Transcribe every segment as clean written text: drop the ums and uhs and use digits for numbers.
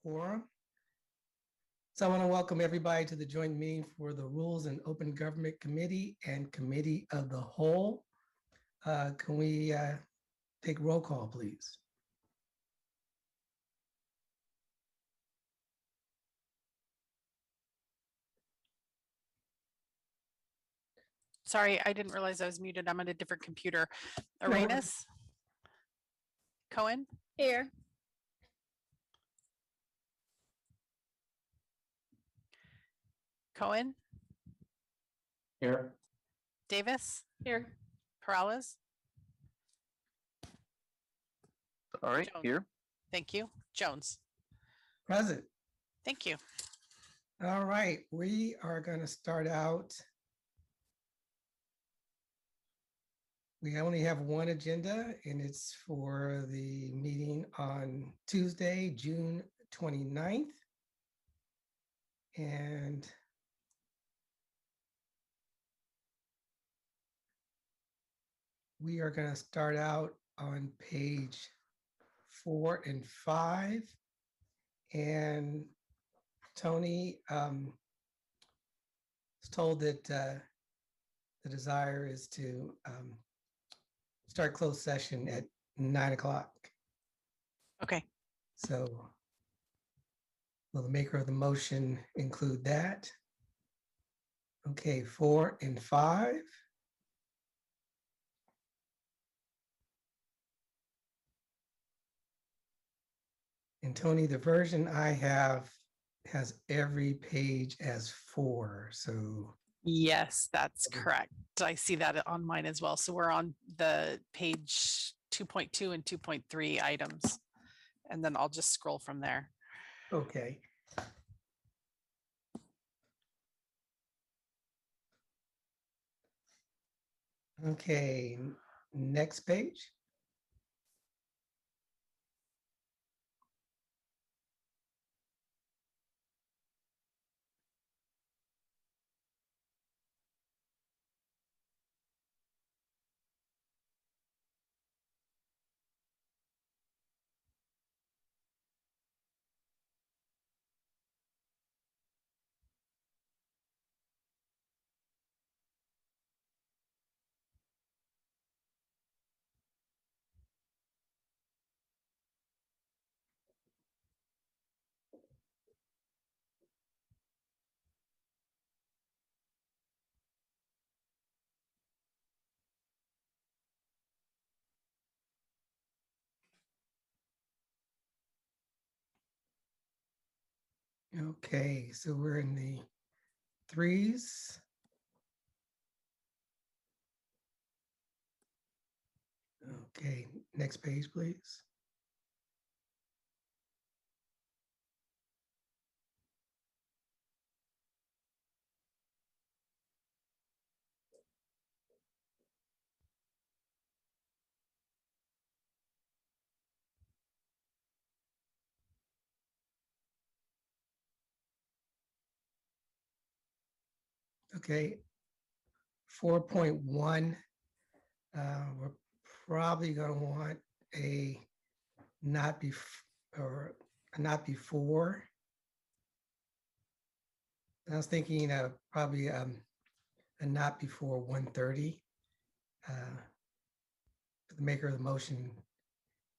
Quorum. So I want to welcome everybody to the joint meeting for the Rules and Open Government Committee and Committee of the Whole. Can we take roll call, please? Sorry, I didn't realize I was muted. I'm on a different computer. Arenas? Cohen? Here. Cohen? Here. Davis? Here. Perales? All right, Jones. here. Thank you. Jones? Present. Thank you. All right, we are going to start out. We only have one agenda, and it's for the meeting on Tuesday, June 29th. And we are going to start out on page 4 and 5. And Tony is told that the desire is to start closed session at 9 o'clock. Okay. So will the maker of the motion include that? Okay, 4 and 5. And Tony, the version I have has every page as 4. So Yes, that's correct. I see that on mine as well. So we're on the page 2.2 and 2.3 items, and then I'll just scroll from there. okay. Okay, next page. Okay, so we're in the 3s. Okay, next page, please. Okay, 4.1, we're probably going to want a not or a not before. I was thinking probably a not before 1:30. The maker of the motion,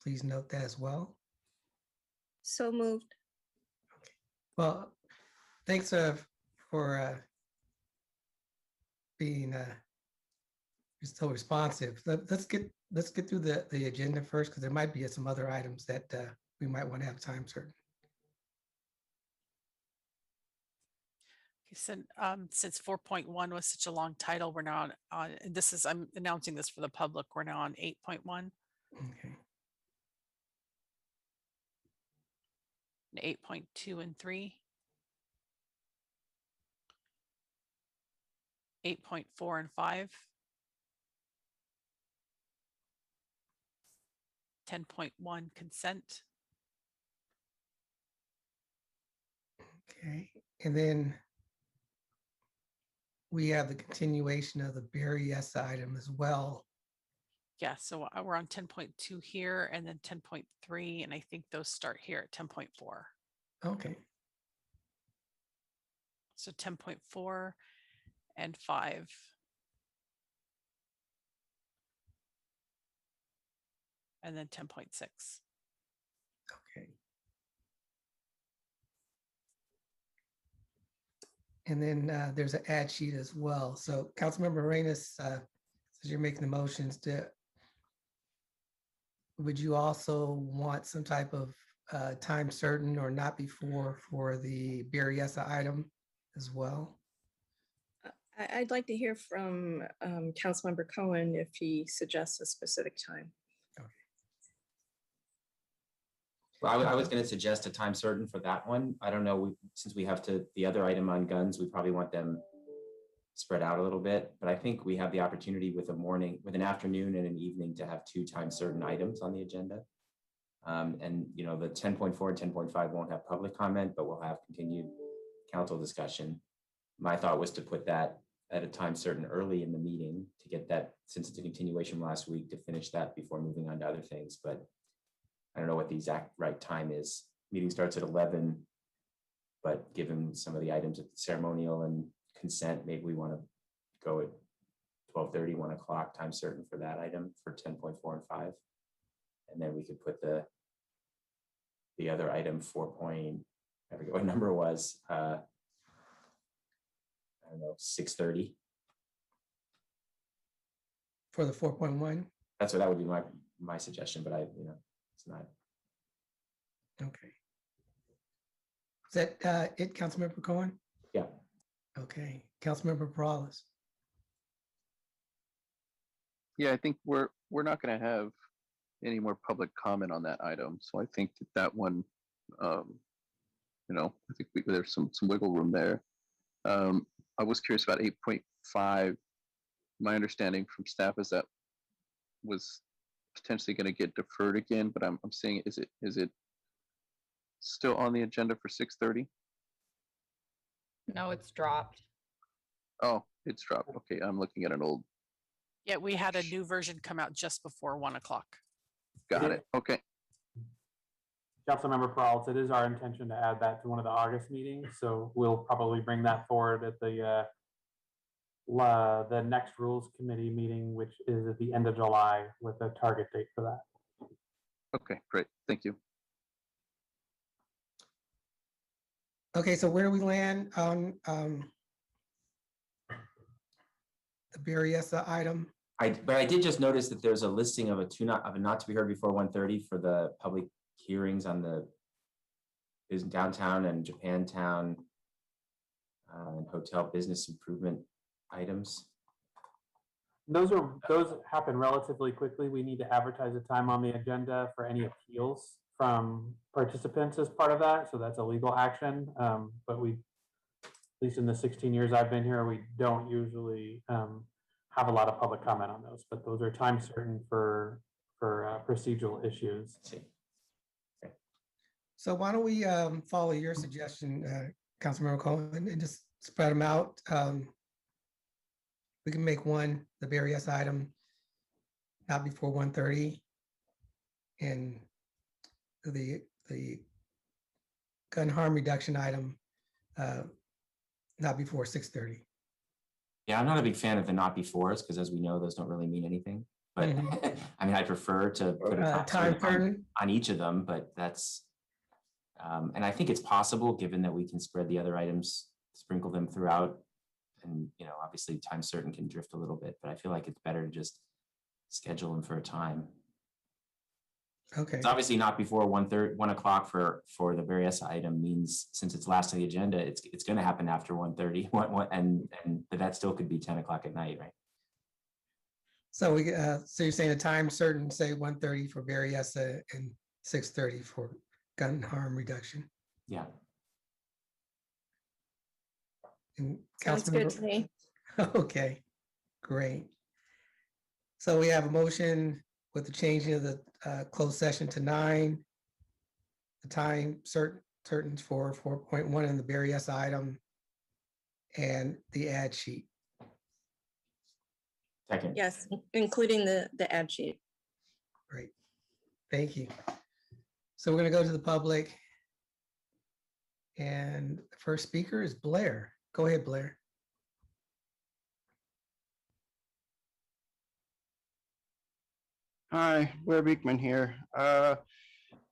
please note that as well. So moved. Well, thanks for being so responsive. Let's get through the agenda first, because there might be some other items that we might want to have time certain. Okay, so since 4.1 was such a long title, we're now on this is, I'm announcing this for the public, we're now on 8.1 Okay. and 8.2 and 3. 8.4 and 5. 10.1 consent. Okay, and then we have the continuation of the Berryessa item as well. Yeah, so we're on 10.2 here and then 10.3, and I think those start here at 10.4. Okay, So 10.4 and 5. And then 10.6. okay. And then there's an ad sheet as well. So Councilmember Arenas, as you're making the motions, would you also want some type of time certain or not before for the Berryessa item as well? I'd like to hear from Councilmember Cohen if he suggests a specific time. Well, I was going to suggest a time certain for that one. I don't know, since we have the other item on guns, we probably want them spread out a little bit, but I think we have the opportunity with an afternoon and an evening to have 2 time certain items on the agenda. And the 10.4 and 10.5 won't have public comment, but we'll have continued council discussion. My thought was to put that at a time certain early in the meeting to get that, since it's a continuation last week, to finish that before moving on to other things. But I don't know what the exact right time is. Meeting starts at 11, but given some of the items at the ceremonial and consent, maybe we want to go at 12:30, 1 o'clock, time certain for that item for 10.4 and 5. And then we could put the other item 4. I forget what number it was. I don't know, 6:30. For the 4.1? That would be my suggestion, but it's not. Okay. Is that it, Councilmember Cohen? Yeah. Okay, Councilmember Perales. Yeah, I think we're not going to have any more public comment on that item. So I think that one, I think there's some wiggle room there. I was curious about 8.5. My understanding from staff is that was potentially going to get deferred again, but I'm seeing, is it still on the agenda for 6:30? No, it's dropped. Oh, it's dropped. Okay, I'm looking at an old. Yeah, we had a new version come out just before 1 o'clock. Got it. Okay. Councilmember Peralta, it is our intention to add that to one of the August meetings, so we'll probably bring that forward at the next Rules Committee meeting, which is at the end of July, with a target date for that. Okay, great. Thank you. Okay, so where do we land on the Berryessa item? But I did just notice that there's a listing of a not to be heard before 1:30 for the public hearings on the downtown and Japantown and hotel business improvement items. Those happen relatively quickly. We need to advertise a time on the agenda for any appeals from participants as part of that. So that's a legal action. But we, at least in the 16 years I've been here, we don't usually have a lot of public comment on those. But those are time certain for procedural issues. So why don't we follow your suggestion, Councilmember Cohen, and just spread them out. We can make one, the various item, not before 1:30. And the gun harm reduction item, not before 6:30. Yeah, I'm not a big fan of the not befores because as we know, those don't really mean anything. But I mean, I prefer to put a Time certain. on each of them, but that's, and I think it's possible given that we can spread the other items, sprinkle them throughout. And, you know, obviously time certain can drift a little bit, but I feel like it's better to just schedule them for a time. Okay. It's obviously not before 1 o'clock for the various item means since it's last on the agenda, it's going to happen after 1:30 but that still could be 10 o'clock at night, right? So we so you're saying a time certain, say 1:30 for various and 6:30 for gun harm reduction. Yeah. And Sounds good to me. Okay, great. So we have a motion with the changing of the closed session to 9. The time certain for 4.1 in the various item and the ad sheet. Second. Yes, including the ad sheet. Great, thank you. So we're gonna go to the public. And the first speaker is Blair. Go ahead, Blair. Hi, Blair Beekman here.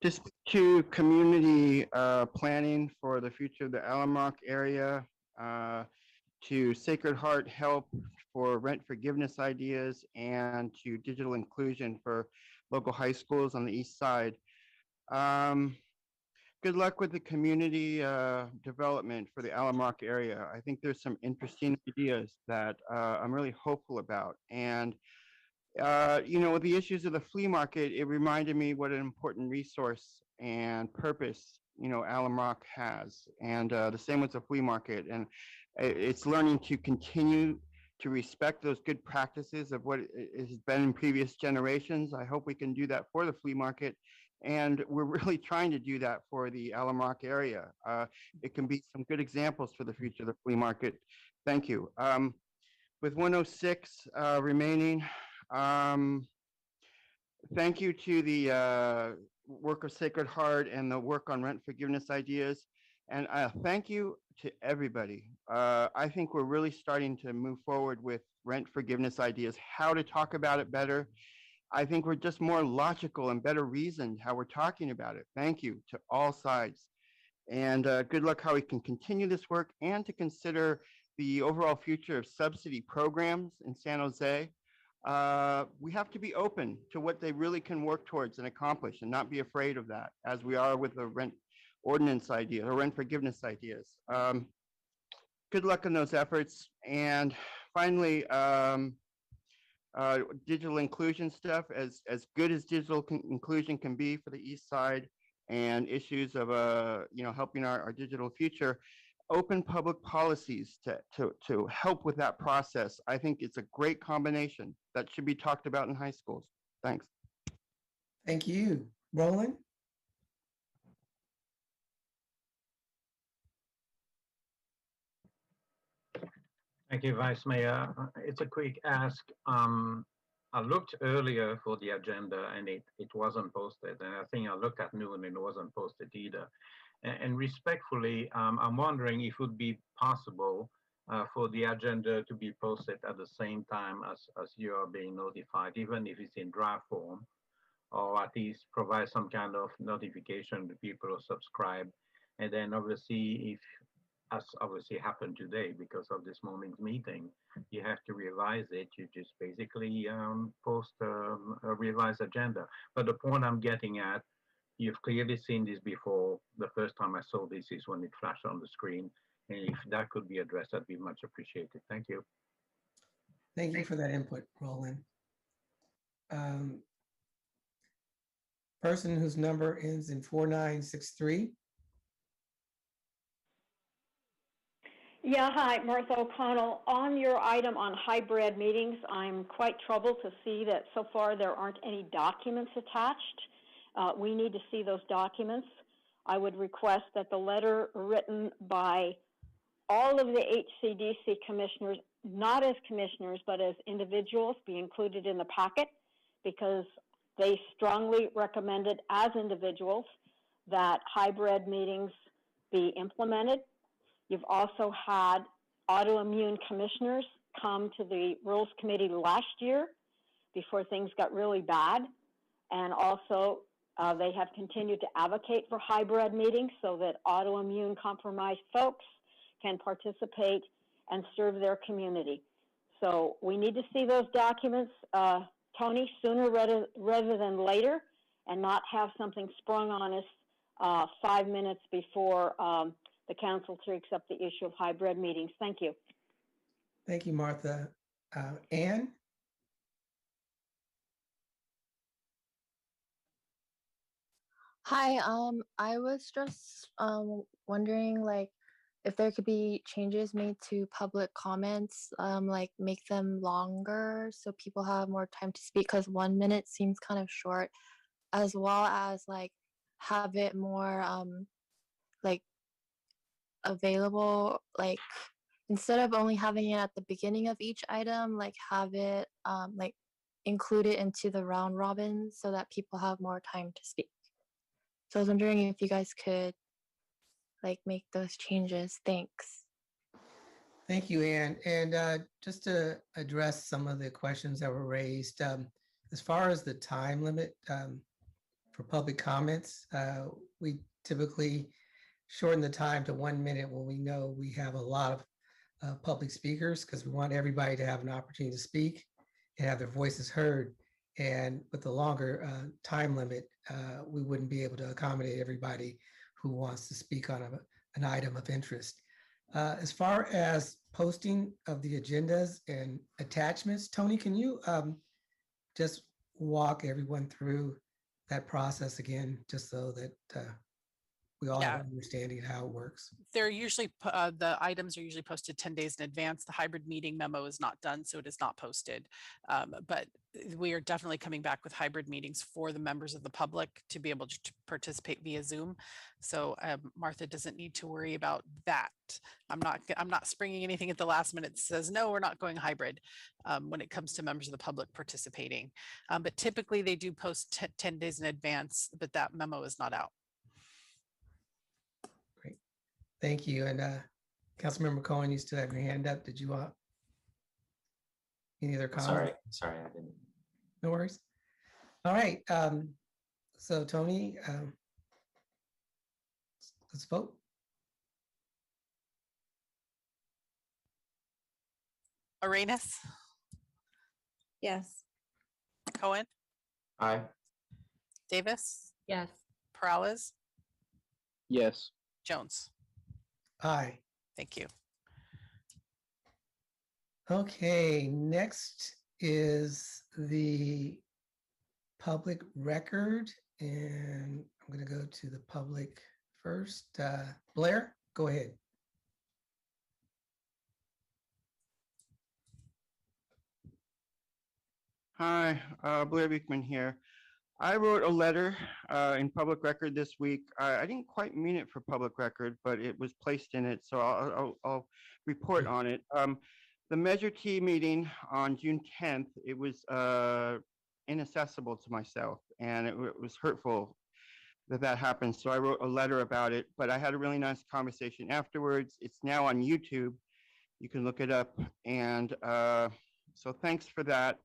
Just to community planning for the future of the Alamoc area, to Sacred Heart help for rent forgiveness ideas, and to digital inclusion for local high schools on the east side. Good luck with the community development for the Alamoc area. I think there's some interesting ideas that I'm really hopeful about. And you know, with the issues of the flea market, it reminded me what an important resource and purpose, you know, Alamoc has. And the same with the flea market. And it's learning to continue to respect those good practices of what it has been in previous generations. I hope we can do that for the flea market. And we're really trying to do that for the Alamoc area. It can be some good examples for the future of the flea market. Thank you. With 106 remaining, thank you to the work of Sacred Heart and the work on rent forgiveness ideas. And thank you to everybody. I think we're really starting to move forward with rent forgiveness ideas, how to talk about it better. I think we're just more logical and better reasoned how we're talking about it. Thank you to all sides. And good luck how we can continue this work and to consider the overall future of subsidy programs in San Jose. We have to be open to what they really can work towards and accomplish and not be afraid of that, as we are with the rent ordinance idea or rent forgiveness ideas. Good luck in those efforts. And finally, digital inclusion stuff, as good as digital inclusion can be for the East Side and issues of you know, helping our digital future, open public policies to help with that process. I think it's a great combination that should be talked about in high schools. Thanks. Thank you. Roland? Thank you, Vice Mayor. It's a quick ask. I looked earlier for the agenda and it wasn't posted. And I think I looked at noon and it wasn't posted either. And respectfully, I'm wondering if it would be possible for the agenda to be posted at the same time as you are being notified, even if it's in draft form, or at least provide some kind of notification to people who subscribe. And then obviously, if as obviously happened today because of this morning's meeting, you have to revise it. You just basically post a revised agenda. But the point I'm getting at, you've clearly seen this before. The first time I saw this is when it flashed on the screen. And if that could be addressed, that'd be much appreciated. Thank you. Thank you for that input, Roland. Person whose number ends in 4963. Yeah, hi, Martha O'Connell. On your item on hybrid meetings, I'm quite troubled to see that so far there aren't any documents attached. We need to see those documents. I would request that the letter written by all of the HCDC commissioners, not as commissioners, but as individuals, be included in the packet, because they strongly recommended as individuals that hybrid meetings be implemented. You've also had autoimmune commissioners come to the Rules Committee last year before things got really bad. And also, they have continued to advocate for hybrid meetings so that autoimmune compromised folks can participate and serve their community. So we need to see those documents, Tony, sooner rather than later, and not have something sprung on us 5 minutes before the council takes up the issue of hybrid meetings. Thank you. Thank you, Martha. Anne? Hi, I was just wondering like if there could be changes made to public comments, like make them longer so people have more time to speak, because 1 minute seems kind of short, as well as like have it more like available, like instead of only having it at the beginning of each item, like have it like include it into the round robin so that people have more time to speak. So I was wondering if you guys could like make those changes. Thanks. Thank you, Anne. And just to address some of the questions that were raised, as far as the time limit for public comments, we typically shorten the time to 1 minute when we know we have a lot of public speakers, because we want everybody to have an opportunity to speak and have their voices heard. And with the longer time limit, we wouldn't be able to accommodate everybody who wants to speak on an item of interest. As far as posting of the agendas and attachments, Tony, can you just walk everyone through that process again, just so that we all have an understanding of how it works? They're usually, the items are usually posted 10 days in advance. The hybrid meeting memo is not done, so it is not posted. But we are definitely coming back with hybrid meetings for the members of the public to be able to participate via Zoom. So Martha doesn't need to worry about that. I'm not springing anything at the last minute that says, no, we're not going hybrid when it comes to members of the public participating. But typically they do post 10 days in advance, but that memo is not out. Thank you. And Councilmember Cohen, you still have your hand up. Did you want any other comments? Sorry, I didn't. No worries. All right. So Tony, let's vote. Arenas, Yes. Cohen, Aye. Davis, Yes. Peralez, Yes. Jones. Aye. Thank you. Okay, next is the public record, and I'm going to go to the public first. Blair, go ahead. Hi, Blair Beekman here. I wrote a letter in public record this week. I didn't quite mean it for public record, but it was placed in it, so I'll report on it. The Measure T meeting on June 10th, it was inaccessible to myself, and it was hurtful that happened. So I wrote a letter about it, but I had a really nice conversation afterwards. It's now on YouTube. You can look it up. And so thanks for that.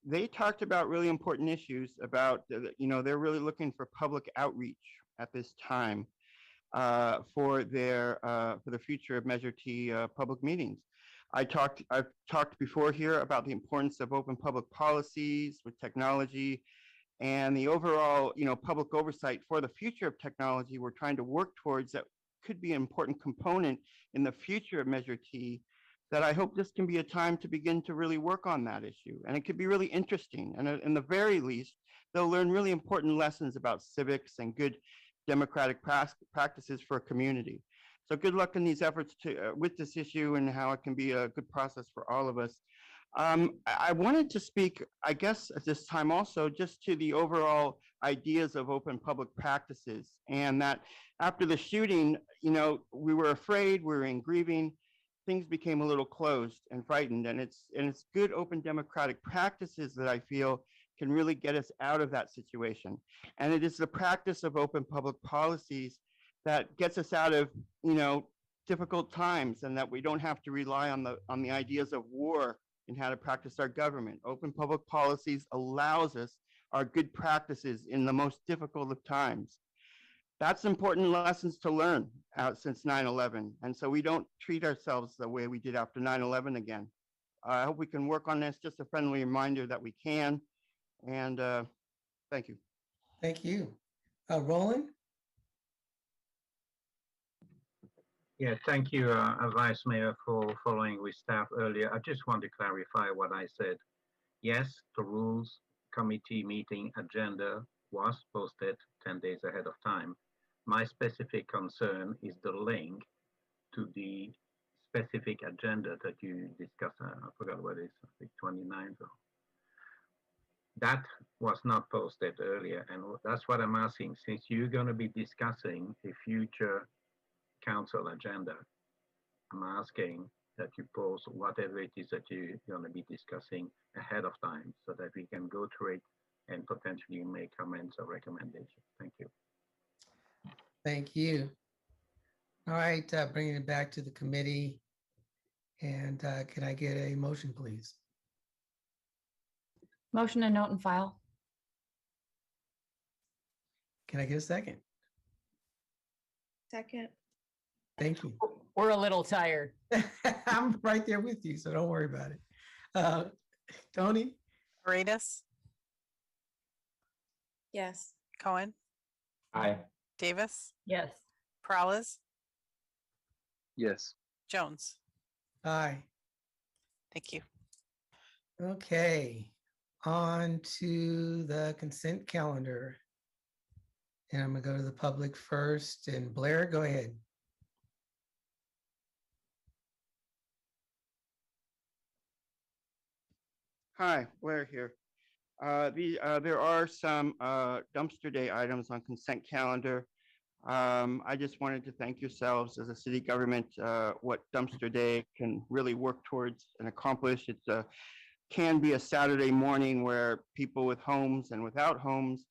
They talked about really important issues about, they're really looking for public outreach at this time for the future of Measure T public meetings. I've talked before here about the importance of open public policies with technology and the overall, public oversight for the future of technology we're trying to work towards that could be an important component in the future of Measure T that I hope this can be a time to begin to really work on that issue. And it could be really interesting. And in the very least, they'll learn really important lessons about civics and good democratic practices for a community. So good luck in these efforts to with this issue and how it can be a good process for all of us. I wanted to speak, I guess, at this time also just to the overall ideas of open public practices, and that after the shooting, you know, we were afraid, we were in grieving, things became a little closed and frightened, and it's good open democratic practices that I feel can really get us out of that situation. And it is the practice of open public policies that gets us out of, you know, difficult times, and that we don't have to rely on the ideas of war in how to practice our government. Open public policies allows us our good practices in the most difficult of times. That's important lessons to learn since 9/11. And so we don't treat ourselves the way we did after 9/11 again. I hope we can work on this. Just a friendly reminder that we can. And thank you. Thank you. Roland? Yeah, thank you, Vice Mayor, for following with staff earlier. I just want to clarify what I said. Yes, the rules committee meeting agenda was posted 10 days ahead of time. My specific concern is the link to the specific agenda that you discussed. I forgot what it is, I think 29th. That was not posted earlier, and that's what I'm asking. Since you're going to be discussing a future council agenda, I'm asking that you post whatever it is that you're going to be discussing ahead of time so that we can go through it and potentially make comments or recommendations. Thank you. Thank you. All right, bringing it back to the committee. And can I get a motion, please? Motion to note and file. Can I get a second? Second. Thank you. We're a little tired. I'm right there with you, so don't worry about it. Tony? Arenas, Yes. Cohen, Aye. Davis, Yes. Peralez, Yes. Jones. Aye. Thank you. Okay, on to the consent calendar. And I'm gonna go to the public first, and Blair, go ahead. Hi, Blair here. There are some dumpster day items on consent calendar. I just wanted to thank yourselves as a city government, what dumpster day can really work towards and accomplish. It can be a Saturday morning where people with homes and without homes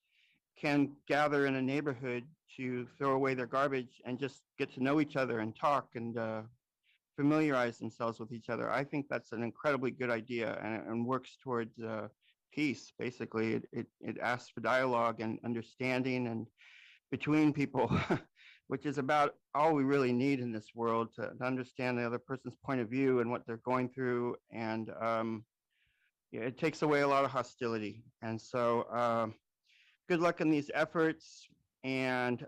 can gather in a neighborhood to throw away their garbage and just get to know each other and talk and familiarize themselves with each other. I think that's an incredibly good idea, and works towards peace. Basically, it asks for dialogue and understanding and between people, which is about all we really need in this world, to understand the other person's point of view and what they're going through. And yeah, it takes away a lot of hostility. And so good luck in these efforts. And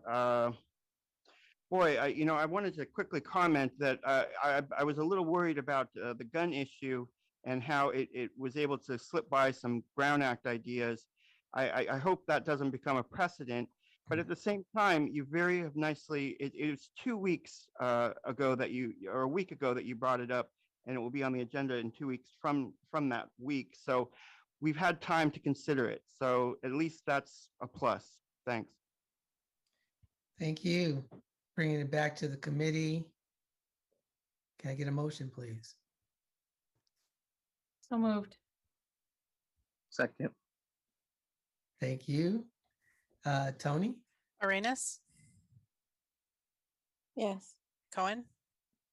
boy, I wanted to quickly comment that I was a little worried about the gun issue and how it was able to slip by some Brown Act ideas. I hope that doesn't become a precedent. But at the same time, you very nicely, it was 2 weeks ago that or a week ago that you brought it up, and it will be on the agenda in 2 weeks from that week. So we've had time to consider it. So at least that's a plus. Thanks. Thank you. Bringing it back to the committee. Can I get a motion, please? So moved. Second. Thank you. Tony? Arenas, Yes. Cohen,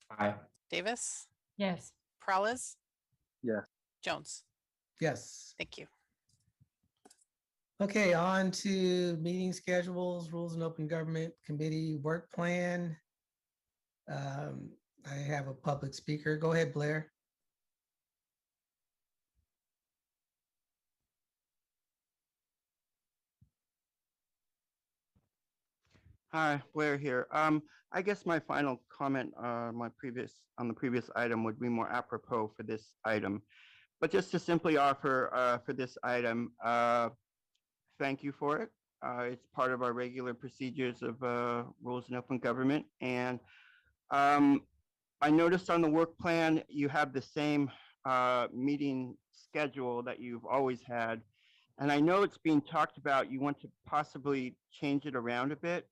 Aye. Davis, Yes. Peralez, Yes. Jones. Yes. Thank you. Okay, on to meeting schedules, rules and open government committee work plan. I have a public speaker. Go ahead, Blair. Hi, Blair here. I guess my final comment on the previous item would be more apropos for this item. But just to simply offer for this item, thank you for it. It's part of our regular procedures of rules in open government. And I noticed on the work plan, you have the same meeting schedule that you've always had. And I know it's being talked about, you want to possibly change it around a bit.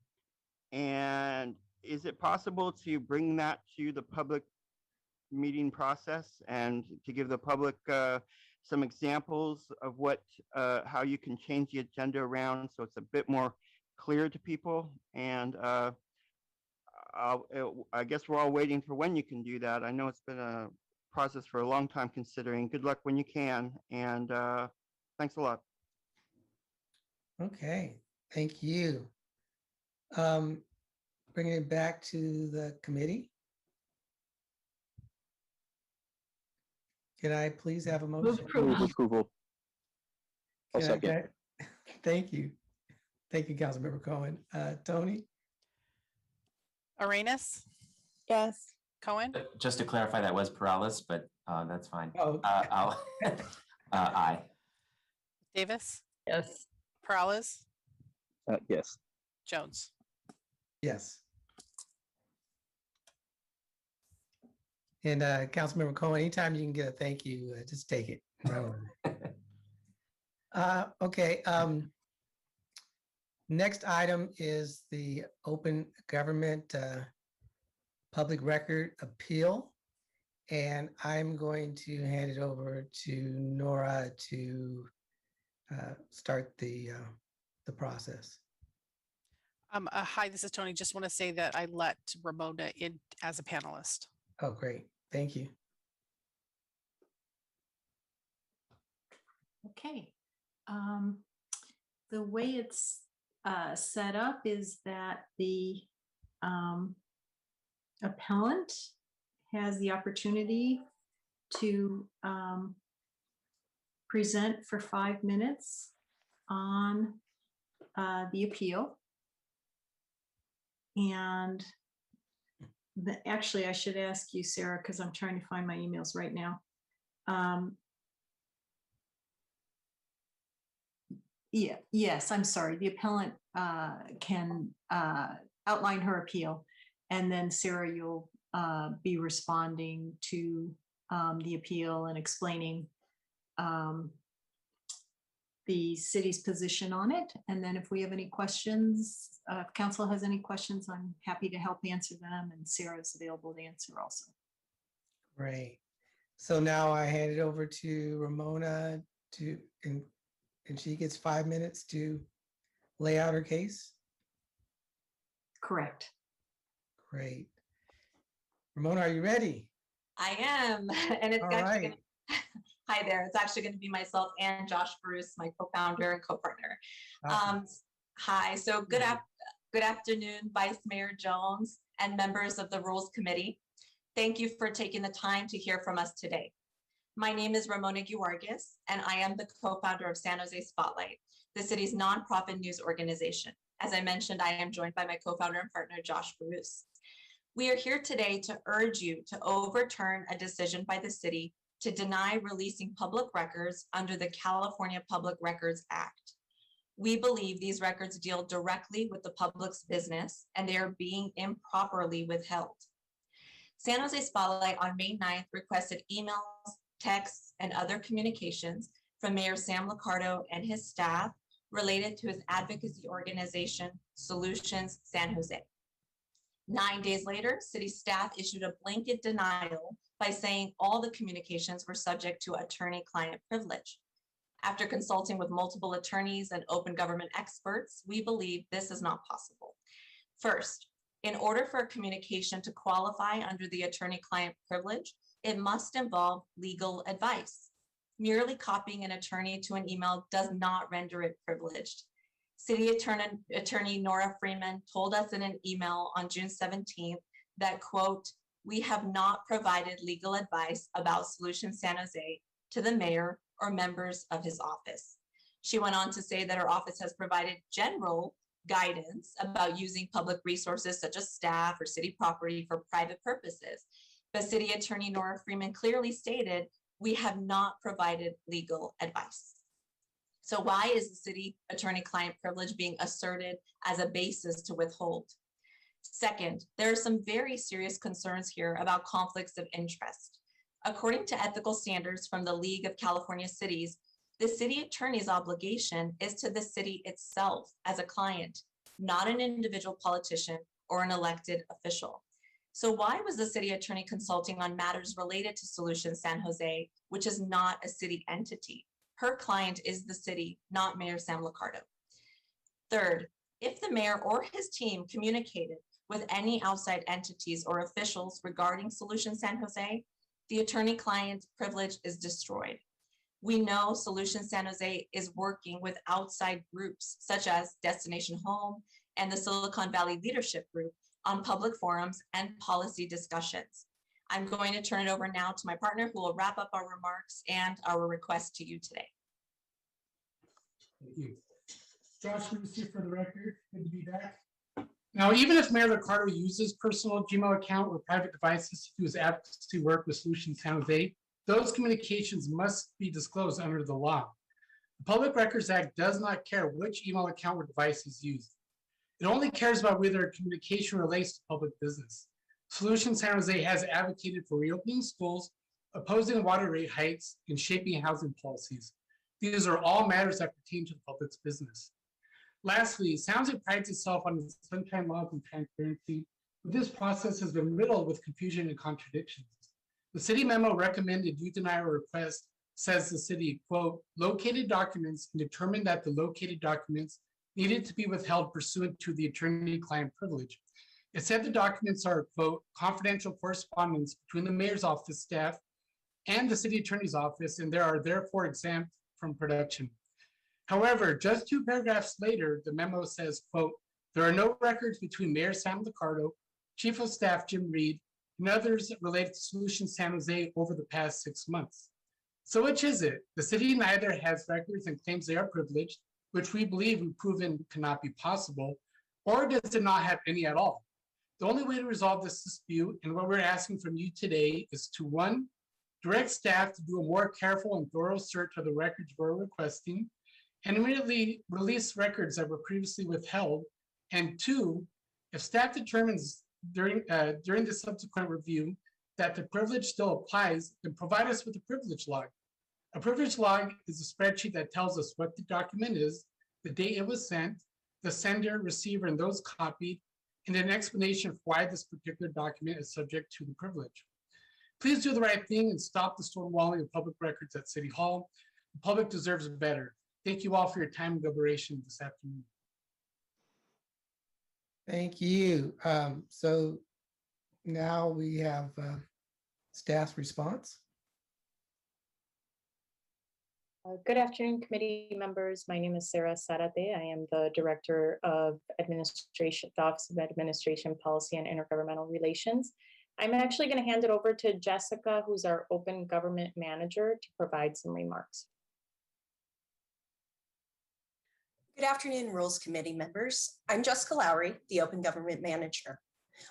And is it possible to bring that to the public meeting process and to give the public some examples of how you can change the agenda around so it's a bit more clear to people? And I guess we're all waiting for when you can do that. I know it's been a process for a long time considering. Good luck when you can, and thanks a lot. Okay, thank you. Bringing it back to the committee. Can I please have a motion? Move approval. I'll Can I second. get- Thank you. Thank you, Councilmember Cohen. Tony? Arenas, Yes. Cohen, Just to clarify, that was Perales, but that's fine. Oh, I'll, aye. Davis, Yes. Perales, Yes. Jones. yes. And Councilmember Cohen, anytime you can get a thank you, just take it. Run with it. Okay. Next item is the open government public record appeal. And I'm going to hand it over to Nora to start the process. Hi, this is Tony. Just want to say that I let Ramona in as a panelist. Oh, great. Thank you. Okay. The way it's set up is that the appellant has the opportunity to present for 5 minutes on the appeal. And actually, I should ask you, Sarah, because I'm trying to find my emails right now. Yes, I'm sorry. The appellant can outline her appeal, and then Sarah, you'll be responding to the appeal and explaining the city's position on it. And then if we have any questions, if council has any questions, I'm happy to help answer them, and Sarah is available to answer also. Great. So now I hand it over to Ramona and she gets 5 minutes to lay out her case. Correct. Great. Ramona, are you ready? I am, and it's All actually right. hi there. It's actually going to be myself and Josh Bruce, my co-founder and co-partner. Awesome. Hi. So good afternoon, Vice Mayor Jones and members of the Rules Committee. Thank you for taking the time to hear from us today. My name is Ramona Guargues, and I am the co-founder of San Jose Spotlight, the city's nonprofit news organization. As I mentioned, I am joined by my co-founder and partner, Josh Bruce. We are here today to urge you to overturn a decision by the city to deny releasing public records under the California Public Records Act. We believe these records deal directly with the public's business and they are being improperly withheld. San Jose Spotlight on May 9th requested emails, texts, and other communications from Mayor Sam Liccardo and his staff related to his advocacy organization, Solutions San Jose. 9 days later, city staff issued a blanket denial by saying all the communications were subject to attorney-client privilege. After consulting with multiple attorneys and open government experts, we believe this is not possible. First, in order for a communication to qualify under the attorney-client privilege, it must involve legal advice. Merely copying an attorney to an email does not render it privileged. City Attorney Nora Freeman told us in an email on June 17th that, quote, "We have not provided legal advice about Solutions San Jose to the mayor or members of his office." She went on to say that her office has provided general guidance about using public resources such as staff or city property for private purposes. But City Attorney Nora Freeman clearly stated, we have not provided legal advice. So why is the city attorney-client privilege being asserted as a basis to withhold? Second, there are some very serious concerns here about conflicts of interest. According to ethical standards from the League of California Cities, the city attorney's obligation is to the city itself as a client, not an individual politician or an elected official. So why was the city attorney consulting on matters related to Solutions San Jose, which is not a city entity? Her client is the city, not Mayor Sam Liccardo. Third, if the mayor or his team communicated with any outside entities or officials regarding Solutions San Jose, the attorney-client privilege is destroyed. We know Solutions San Jose is working with outside groups such as Destination Home and the Silicon Valley Leadership Group on public forums and policy discussions. I'm going to turn it over now to my partner who will wrap up our remarks and our request to you today. Thank you. Josh Lucy for the record, good to be back. Now, even if Mayor Liccardo uses personal Gmail account or private devices to do his advocacy work with Solutions San Jose, those communications must be disclosed under the law. The Public Records Act does not care which email account or device is used. It only cares about whether communication relates to public business. Solutions San Jose has advocated for reopening schools, opposing water rate hikes, and shaping housing policies. These are all matters that pertain to the public's business. Lastly, San Jose prides itself on its sunshine laws and transparency, but this process has been riddled with confusion and contradictions. The city memo recommended you deny our request says the city, quote, located documents and determined that the located documents needed to be withheld pursuant to the attorney-client privilege. It said the documents are, quote, confidential correspondence between the mayor's office staff and the city attorney's office, and they are therefore exempt from production. However, just 2 paragraphs later, the memo says, quote, there are no records between Mayor Sam Liccardo, Chief of Staff Jim Reed, and others related to Solutions San Jose over the past 6 months. So which is it? The city neither has records and claims they are privileged, which we believe we've proven cannot be possible, or does it not have any at all? The only way to resolve this dispute and what we're asking from you today is to 1, direct staff to do a more careful and thorough search of the records we're requesting and immediately release records that were previously withheld. And 2, if staff determines during the subsequent review that the privilege still applies, then provide us with a privilege log. A privilege log is a spreadsheet that tells us what the document is, the date it was sent, the sender, receiver, and those copied, and an explanation of why this particular document is subject to the privilege. Please do the right thing and stop the stonewalling of public records at City Hall. The public deserves better. Thank you all for your time and deliberation this afternoon. Thank you. So now we have staff's response. Good afternoon, committee members. My name is Sarah Sarate. I am the Director of Administration, the Office of Administration Policy and Intergovernmental Relations. I'm actually going to hand it over to Jessica, who's our Open Government Manager, to provide some remarks. Good afternoon, Rules Committee members. I'm Jessica Lowry, the Open Government Manager.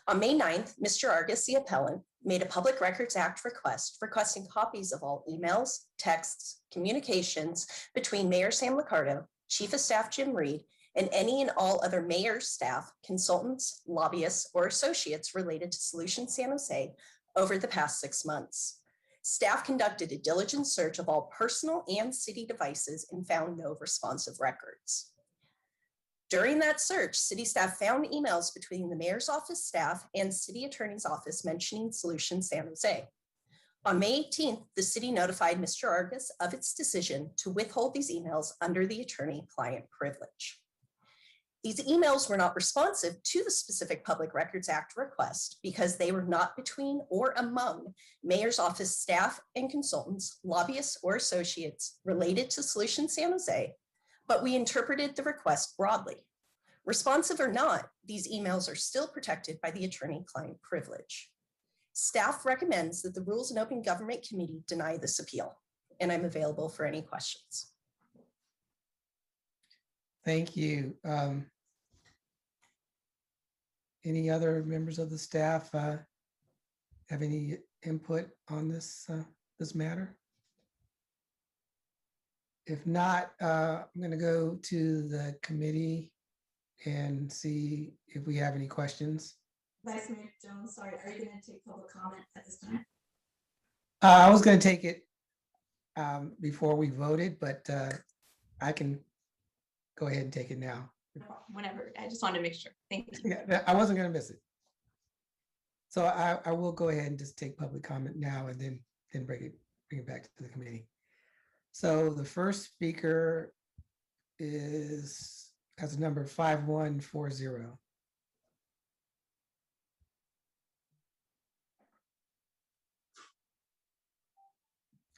On May 9th, Mr. Argus, the appellant, made a Public Records Act request requesting copies of all emails, texts, communications between Mayor Sam Liccardo, Chief of Staff Jim Reed, and any and all other mayor's staff, consultants, lobbyists, or associates related to Solutions San Jose over the past 6 months. Staff conducted a diligent search of all personal and city devices and found no responsive records. During that search, city staff found emails between the mayor's office staff and city attorney's office mentioning Solutions San Jose. On May 18th, the city notified Mr. Argus of its decision to withhold these emails under the attorney-client privilege. These emails were not responsive to the specific Public Records Act request because they were not between or among mayor's office staff and consultants, lobbyists, or associates related to Solutions San Jose, but we interpreted the request broadly. Responsive or not, these emails are still protected by the attorney-client privilege. Staff recommends that the Rules and Open Government Committee deny this appeal, and I'm available for any questions. Thank you. Any other members of the staff have any input on this matter? If not, I'm going to go to the committee and see if we have any questions. Vice Mayor Jones, sorry, are you going to take public comment at this time? I was going to take it before we voted, but I can go ahead and take it now. Whenever, I just wanted to make sure. Thank you. Yeah, I wasn't going to miss it. So I will go ahead and just take public comment now and then bring it back to the committee. So the first speaker has number 5140.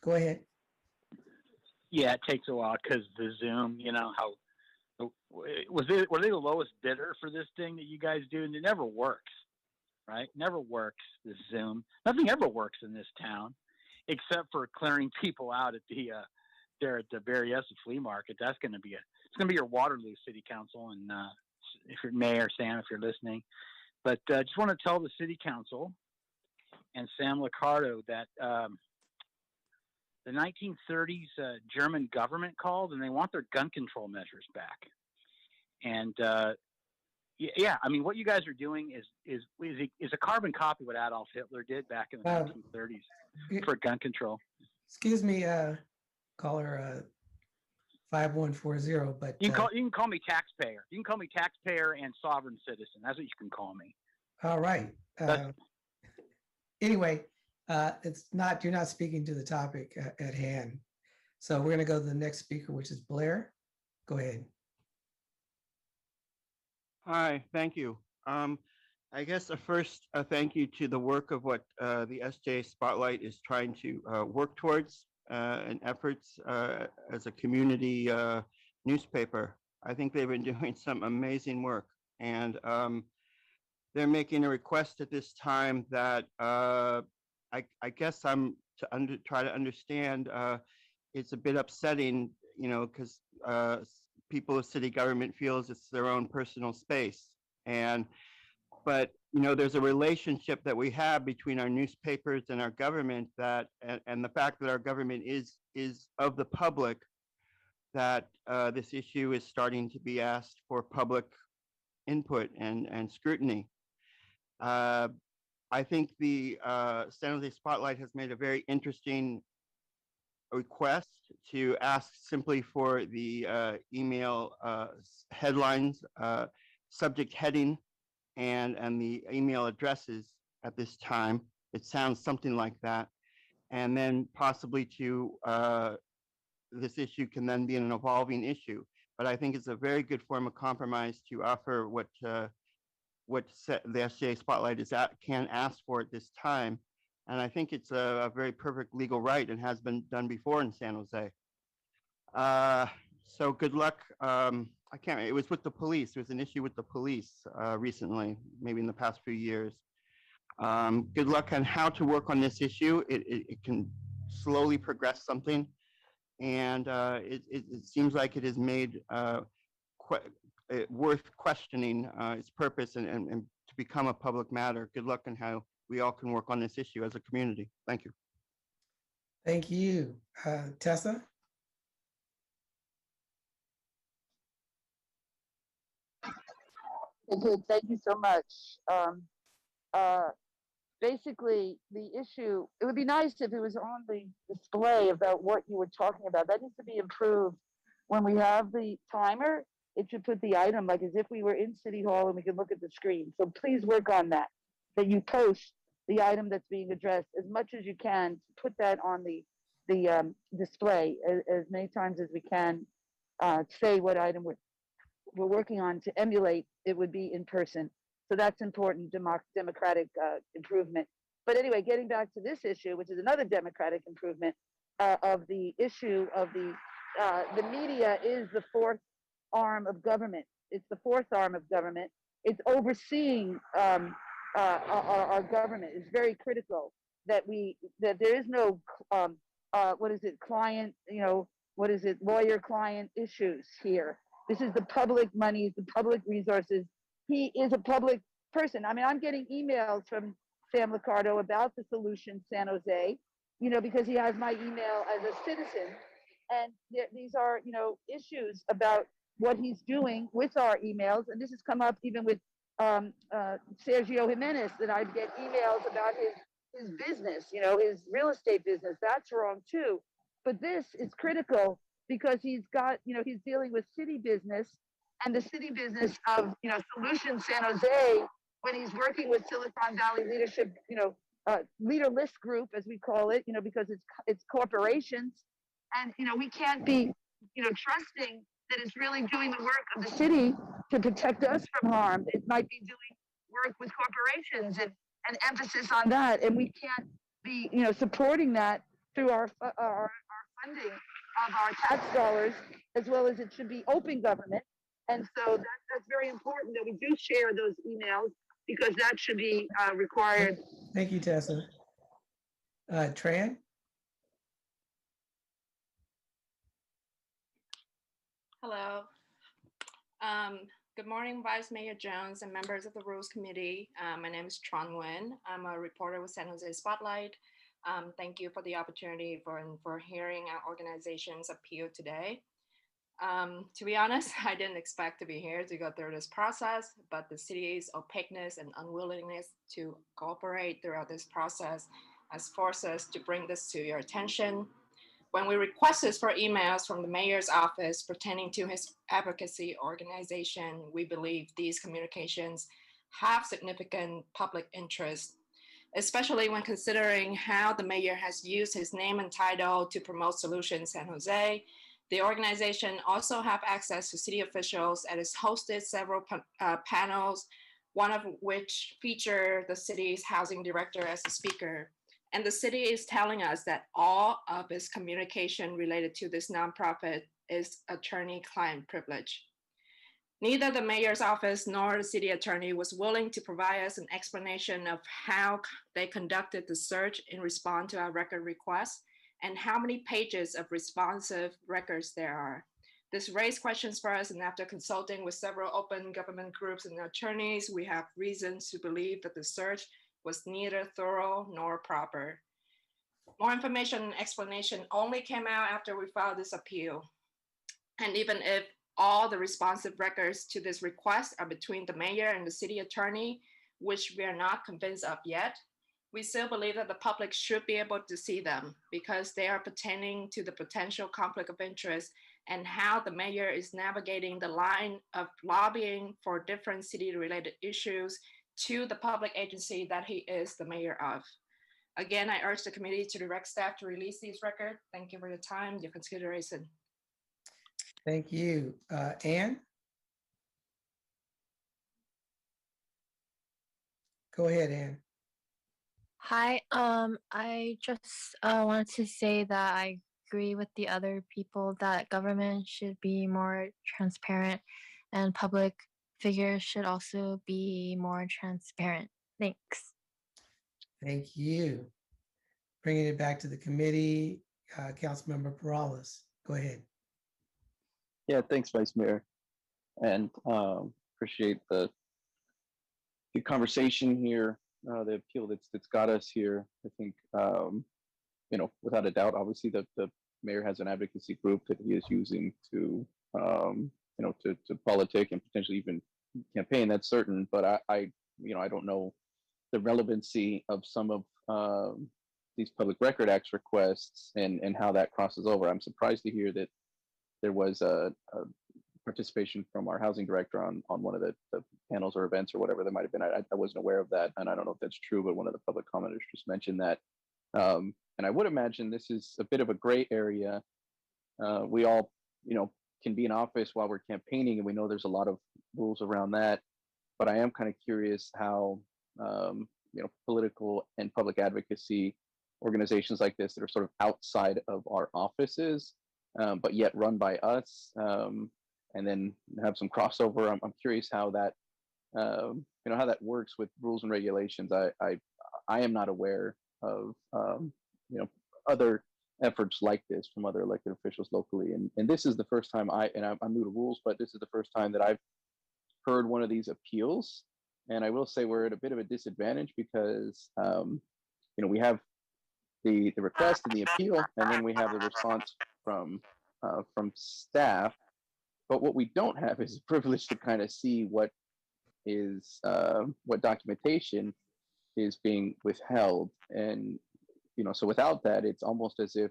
Go ahead. Yeah, it takes a while because the Zoom, you know, how were they the lowest bidder for this thing that you guys do? And it never works, right? Never works, this Zoom. Nothing ever works in this town except for clearing people out at the there at the Berryessa flea market. That's going to be it's going to be your Waterloo City Council, and if you're Mayor Sam, if you're listening. But I just want to tell the City Council and Sam Liccardo that the 1930s German government called, and they want their gun control measures back. And yeah, I mean, what you guys are doing is a carbon copy of what Adolf Hitler did back in the 1930s for gun control. Excuse me, caller 5140, but you can call me taxpayer. You can call me taxpayer and sovereign citizen. That's what you can call me. All right. Anyway, you're not speaking to the topic at hand. So we're going to go to the next speaker, which is Blair. Go ahead. Hi, thank you. I guess first, a thank you to the work of what the SJ Spotlight is trying to work towards and efforts as a community newspaper. I think they've been doing some amazing work, and they're making a request at this time that I guess I'm to try to understand. It's a bit upsetting, you know, because people of city government feels it's their own personal space, but you know, there's a relationship that we have between our newspapers and our government that, and the fact that our government is of the public, that this issue is starting to be asked for public input and scrutiny. I think the San Jose Spotlight has made a very interesting request to ask simply for the email headlines, subject heading, and the email addresses at this time. It sounds something like that. And then possibly to, this issue can then be an evolving issue. But I think it's a very good form of compromise to offer what the SJ Spotlight can ask for at this time. And I think it's a very perfect legal right and has been done before in San Jose. So good luck. It was with the police. There was an issue with the police recently, maybe in the past few years. Good luck on how to work on this issue. It can slowly progress something. And it seems like it has made worth questioning its purpose and to become a public matter. Good luck on how we all can work on this issue as a community. Thank you. Thank you. Tessa? Good. Thank you so much. Basically, the issue, it would be nice if it was on the display about what you were talking about. That needs to be improved. When we have the timer, it should put the item like as if we were in City Hall and we could look at the screen. So please work on that you post the item that's being addressed as much as you can, put that on the display as many times as we can, say what item we're working on to emulate. It would be in person. So that's important democratic improvement. But anyway, getting back to this issue, which is another democratic improvement of the issue of the media is the fourth arm of government. It's the fourth arm of government. It's overseeing our government. It's very critical that there is no client, lawyer-client issues here. This is the public money, the public resources. He is a public person. I mean, I'm getting emails from Sam Liccardo about the solution San Jose, because he has my email as a citizen. And these are, issues about what he's doing with our emails. And this has come up even with Sergio Jimenez, that I get emails about his business, his real estate business. That's wrong too. But this is critical because he's got, he's dealing with city business and the city business of, Solution San Jose, when he's working with Silicon Valley leadership, leaderless group, as we call it, because it's corporations. And, we can't be, trusting that it's really doing the work of the city to protect us from harm. It might be doing work with corporations and emphasis on that. And we can't be, supporting that through our funding of our tax dollars, as well as it should be open government. And so that's very important that we do share those emails, because that should be required. Thank you, Tessa. Tran? Hello. Good morning, Vice Mayor Jones and members of the Rules Committee. My name is Tran Nguyen. I'm a reporter with San Jose Spotlight. Thank you for the opportunity for hearing our organization's appeal today. To be honest, I didn't expect to be here to go through this process, but the city's opaqueness and unwillingness to cooperate throughout this process has forced us to bring this to your attention. When we requested for emails from the mayor's office pertaining to his advocacy organization, we believe these communications have significant public interest, especially when considering how the mayor has used his name and title to promote Solution San Jose. The organization also have access to city officials and has hosted several panels, one of which feature the city's housing director as a speaker. And the city is telling us that all of its communication related to this nonprofit is attorney-client privilege. Neither the mayor's office nor the city attorney was willing to provide us an explanation of how they conducted the search in response to our record request and how many pages of responsive records there are. This raised questions for us, and after consulting with several open government groups and attorneys, we have reasons to believe that the search was neither thorough nor proper. More information and explanation only came out after we filed this appeal. And even if all the responsive records to this request are between the mayor and the city attorney, which we are not convinced of yet, we still believe that the public should be able to see them because they are pertaining to the potential conflict of interest and how the mayor is navigating the line of lobbying for different city-related issues to the public agency that he is the mayor of. Again, I urge the committee to direct staff to release these records. Thank you for your time, your consideration. Thank you. Anne? Go ahead, Anne. Hi, I just wanted to say that I agree with the other people that government should be more transparent and public figures should also be more transparent. Thanks. Thank you. Bringing it back to the committee, Councilmember Perales, go ahead. Yeah, thanks, Vice Mayor. And appreciate the conversation here, the appeal that's got us here. I think, without a doubt, obviously the mayor has an advocacy group that he is using to politic and potentially even campaign, that's certain. But I don't know the relevancy of some of these Public Record Acts requests and how that crosses over. I'm surprised to hear that there was a participation from our housing director on one of the panels or events or whatever there might have been. I wasn't aware of that, and I don't know if that's true, but one of the public commenters just mentioned that. And I would imagine this is a bit of a gray area. We all, can be in office while we're campaigning, and we know there's a lot of rules around that. But I am kind of curious how, political and public advocacy organizations like this that are sort of outside of our offices, but yet run by us, and then have some crossover. I'm curious how that, how that works with rules and regulations. I am not aware of, other efforts like this from other elected officials locally. And this is the first time I'm new to rules, but this is the first time that I've heard one of these appeals. And I will say we're at a bit of a disadvantage because, we have the request and the appeal, and then we have the response from staff. But what we don't have is a privilege to kind of see what documentation is being withheld. And, so without that, it's almost as if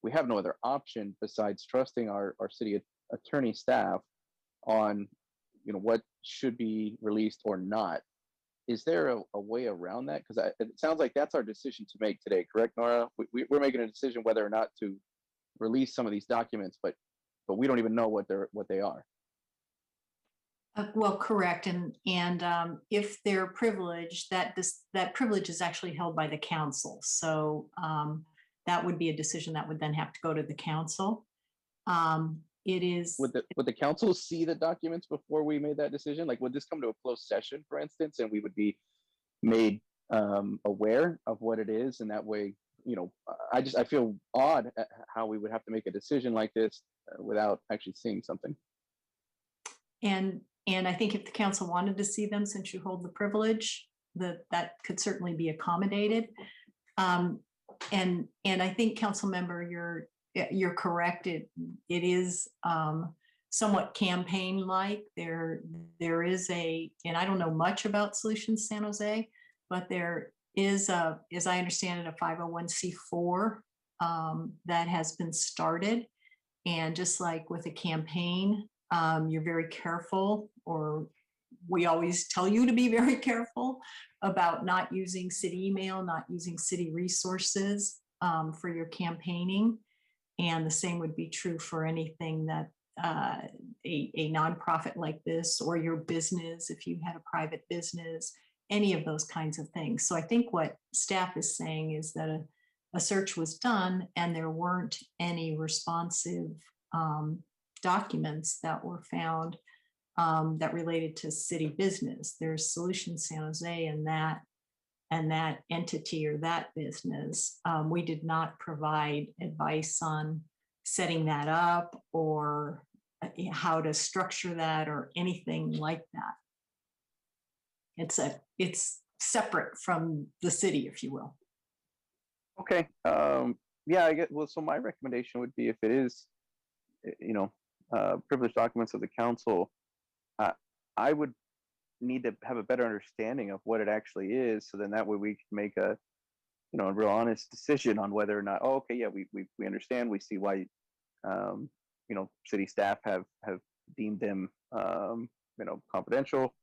we have no other option besides trusting our city attorney staff on, what should be released or not. Is there a way around that? Because it sounds like that's our decision to make today, correct, Nora? We're making a decision whether or not to release some of these documents, but we don't even know what they are. Well, correct. And if they're privileged, that privilege is actually held by the council. So that would be a decision that would then have to go to the council. It is. Would the council see the documents before we made that decision? Like, would this come to a closed session, for instance, and we would be made aware of what it is? And that way, I feel odd at how we would have to make a decision like this without actually seeing something. And I think if the council wanted to see them, since you hold the privilege, that could certainly be accommodated. And I think, council member, you're correct. It is somewhat campaign-like. There is and I don't know much about Solutions San Jose, but there is as I understand it, a 501c4 that has been started. And just like with a campaign, you're very careful, or we always tell you to be very careful about not using city email, not using city resources for your campaigning. And the same would be true for anything that a nonprofit like this, or your business, if you had a private business, any of those kinds of things. So I think what staff is saying is that a search was done and there weren't any responsive documents that were found that related to city business. There's Solutions San Jose and that entity or that business. We did not provide advice on setting that up or how to structure that or anything like that. It's separate from the city, if you will. Okay. Yeah, I get. Well, so my recommendation would be, if it is, privileged documents of the council, I would need to have a better understanding of what it actually is, so then that way we can make a real honest decision on whether or not, oh, okay, yeah, we understand, we see why city staff have deemed them confidential,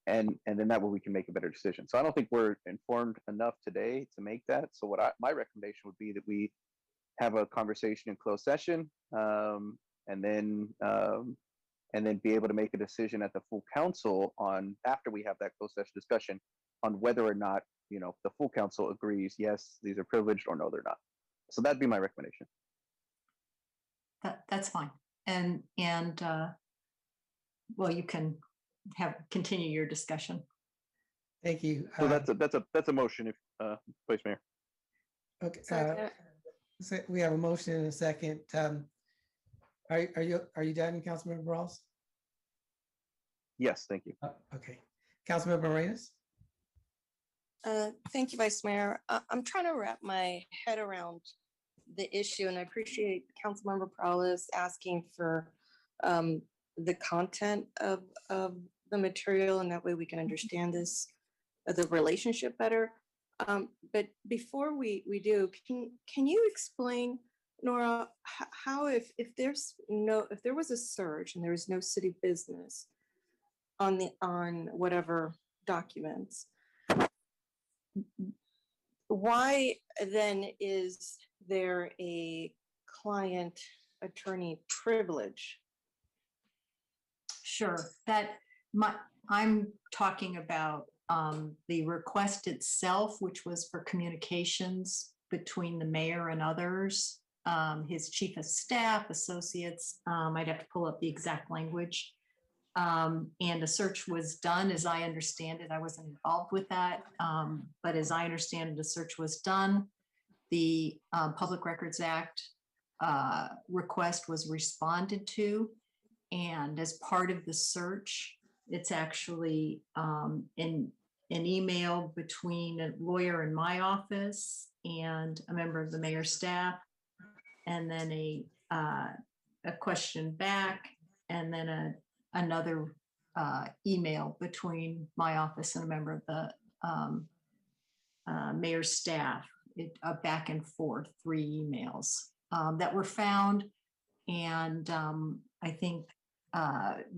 and then that way we can make a better decision. So I don't think we're informed enough today to make that. So my recommendation would be that we have a conversation in closed session, and then be able to make a decision at the full council on, after we have that closed session discussion, on whether or not the full council agrees, yes, these are privileged, or no, they're not. So that'd be my recommendation. That's fine. And well, you can continue your discussion. Thank you. So that's a motion, if Vice Mayor. Okay. So we have a motion and a second. Are you done, Councilmember Brawls? Yes, thank you. Okay. Councilmember Morales? Thank you, Vice Mayor. I'm trying to wrap my head around the issue, and I appreciate Councilmember Morales asking for the content of the material, and that way we can understand the relationship better. But before we do, can you explain, Nora, how if there was a search and there was no city business on whatever documents, why then is there a client attorney privilege? Sure. I'm talking about the request itself, which was for communications between the mayor and others, his chief of staff, associates. I'd have to pull up the exact language. And a search was done, as I understand it. I wasn't involved with that, but as I understand it, a search was done. The Public Records Act request was responded to, and as part of the search, It's actually an email between a lawyer in my office and a member of the mayor's staff, and then a question back, and then another email between my office and a member of the mayor's staff. A back and forth, 3 emails that were found. And I think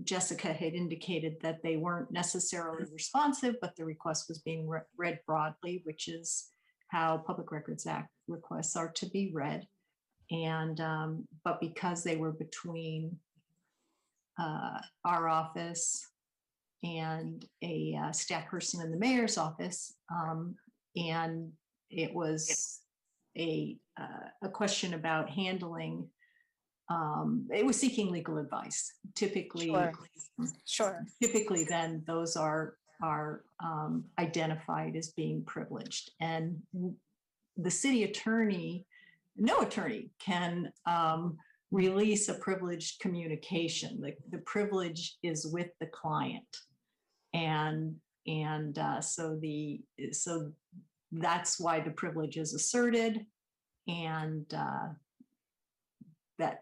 Jessica had indicated that they weren't necessarily responsive, but the request was being read broadly, which is how Public Records Act requests are to be read. And but because they were between our office and a staff person in the mayor's office, and it was a question about handling. It was seeking legal advice. Typically, Typically, then those are identified as being privileged, and the city attorney, no attorney can release a privileged communication. The privilege is with the client, and so that's why the privilege is asserted, and that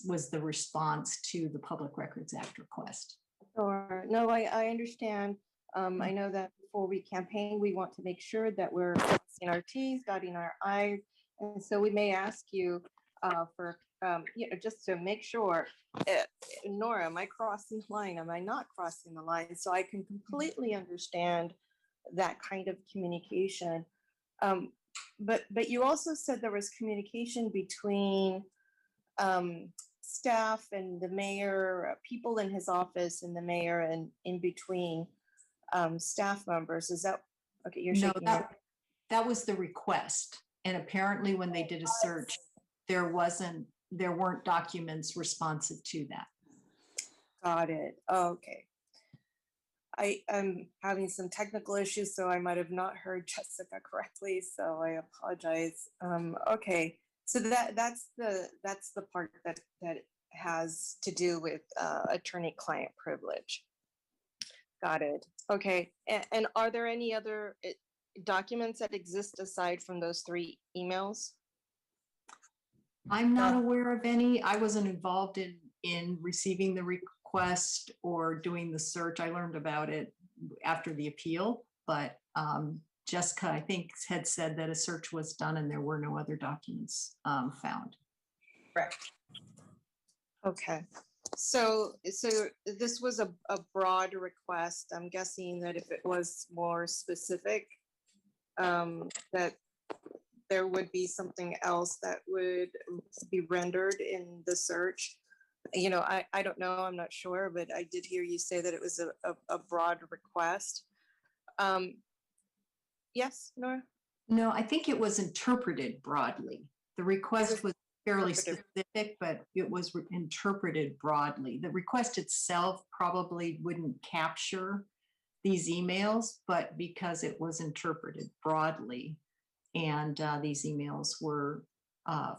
was the response to the Public Records Act request. Sure. No, I understand. I know that before we campaign, we want to make sure that we're crossing our T's, dotting our I's. And so we may ask you for, just to make sure, Nora, am I crossing the line? Am I not crossing the line? So I can completely understand that kind of communication. But you also said there was communication between staff and the mayor, people in his office and the mayor, and in between staff members. Is that okay? You're shaking. No, that was the request. And apparently when they did a search, there weren't documents responsive to that. Got it. Okay. I am having some technical issues, so I might have not heard Jessica correctly, so I apologize. Okay. So that's the part that has to do with attorney-client privilege. Got it. Okay. And are there any other documents that exist aside from those 3 emails? I'm not aware of any. I wasn't involved in receiving the request or doing the search. I learned about it after the appeal, but Jessica, I think, had said that a search was done and there were no other documents found. Correct. Okay. So this was a broad request. I'm guessing that if it was more specific, that there would be something else that would be rendered in the search. You know, I don't know, I'm not sure, but I did hear you say that it was a broad request. Yes, Nora? No, I think it was interpreted broadly. The request was fairly specific, but it was interpreted broadly. The request itself probably wouldn't capture these emails, but because it was interpreted broadly, and these emails were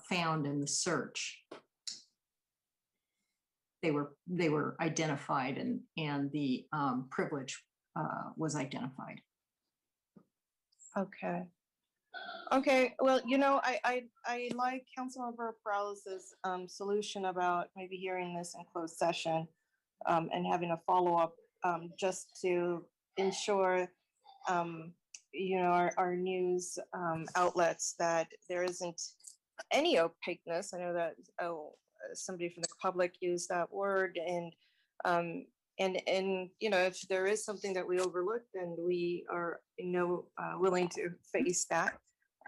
found in the search, they were identified, and the privilege was identified. Okay. Okay. Well, you know, I like Councilmember Peralez's solution about maybe hearing this in closed session and having a follow-up just to ensure, you know, our news outlets, that there isn't any opaqueness. I know that somebody from the public used that word, and you know, if there is something that we overlooked, then we are, you know, willing to face that.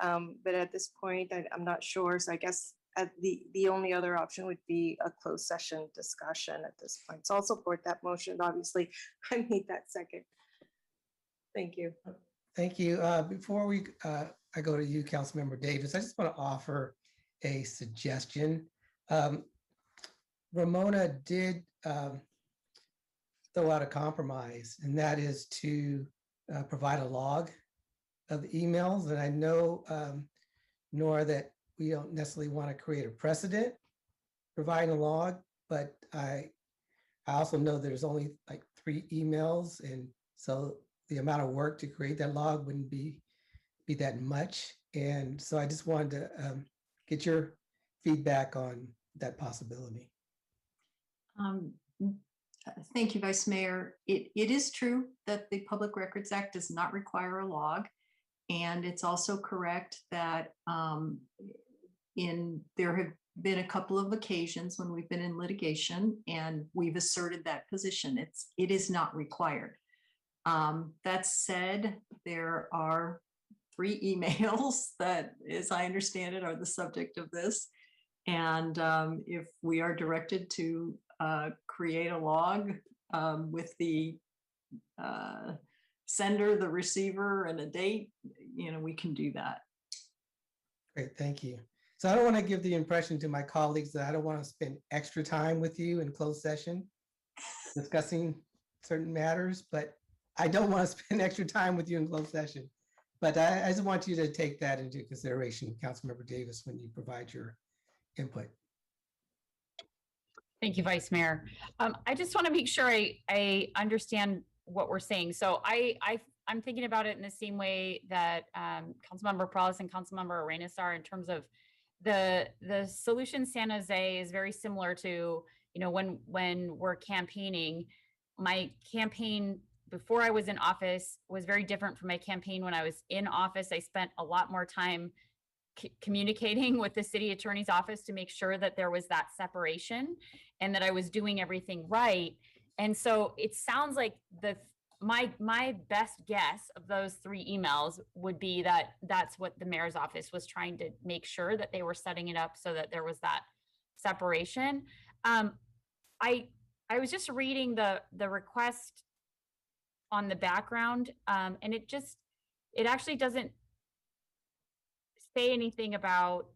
But at this point, I'm not sure. So I guess the only other option would be a closed session discussion at this point. So I'll support that motion. Obviously, I need that second. Thank you. Thank you. Before I go to you, Councilmember Davis, I just want to offer a suggestion. Ramona did throw out a compromise, and that is to provide a log of the emails. And I know, Nora, that we don't necessarily want to create a precedent providing a log, but I I also know there's only like 3 emails, and so the amount of work to create that log wouldn't be that much. And so I just wanted to get your feedback on that possibility. Thank you, Vice Mayor. It is true that the Public Records Act does not require a log. And it's also correct that there have been a couple of occasions when we've been in litigation and we've asserted that position. It is not required. That said, there are 3 emails that, as I understand it, are the subject of this. And if we are directed to create a log with the sender, the receiver, and a date, we can do that. Great, thank you. So I don't want to give the impression to my colleagues that I don't want to spend extra time with you in closed session discussing certain matters, but I don't want to spend extra time with you in closed session. But I just want you to take that into consideration, Councilmember Davis, when you provide your input. Thank you, Vice Mayor. I just want to make sure I understand what we're saying. So I'm thinking about it in the same way that Councilmember Morales and Councilmember Arenas are, in terms of the solution San Jose is very similar to, when we're campaigning. My campaign before I was in office was very different from my campaign when I was in office. I spent a lot more time communicating with the city attorney's office to make sure that there was that separation and that I was doing everything right. And so it sounds like my best guess of those 3 emails would be that that's what the mayor's office was trying to make sure, that they were setting it up so that there was that separation. I was just reading the request on the background, and it actually doesn't say anything about,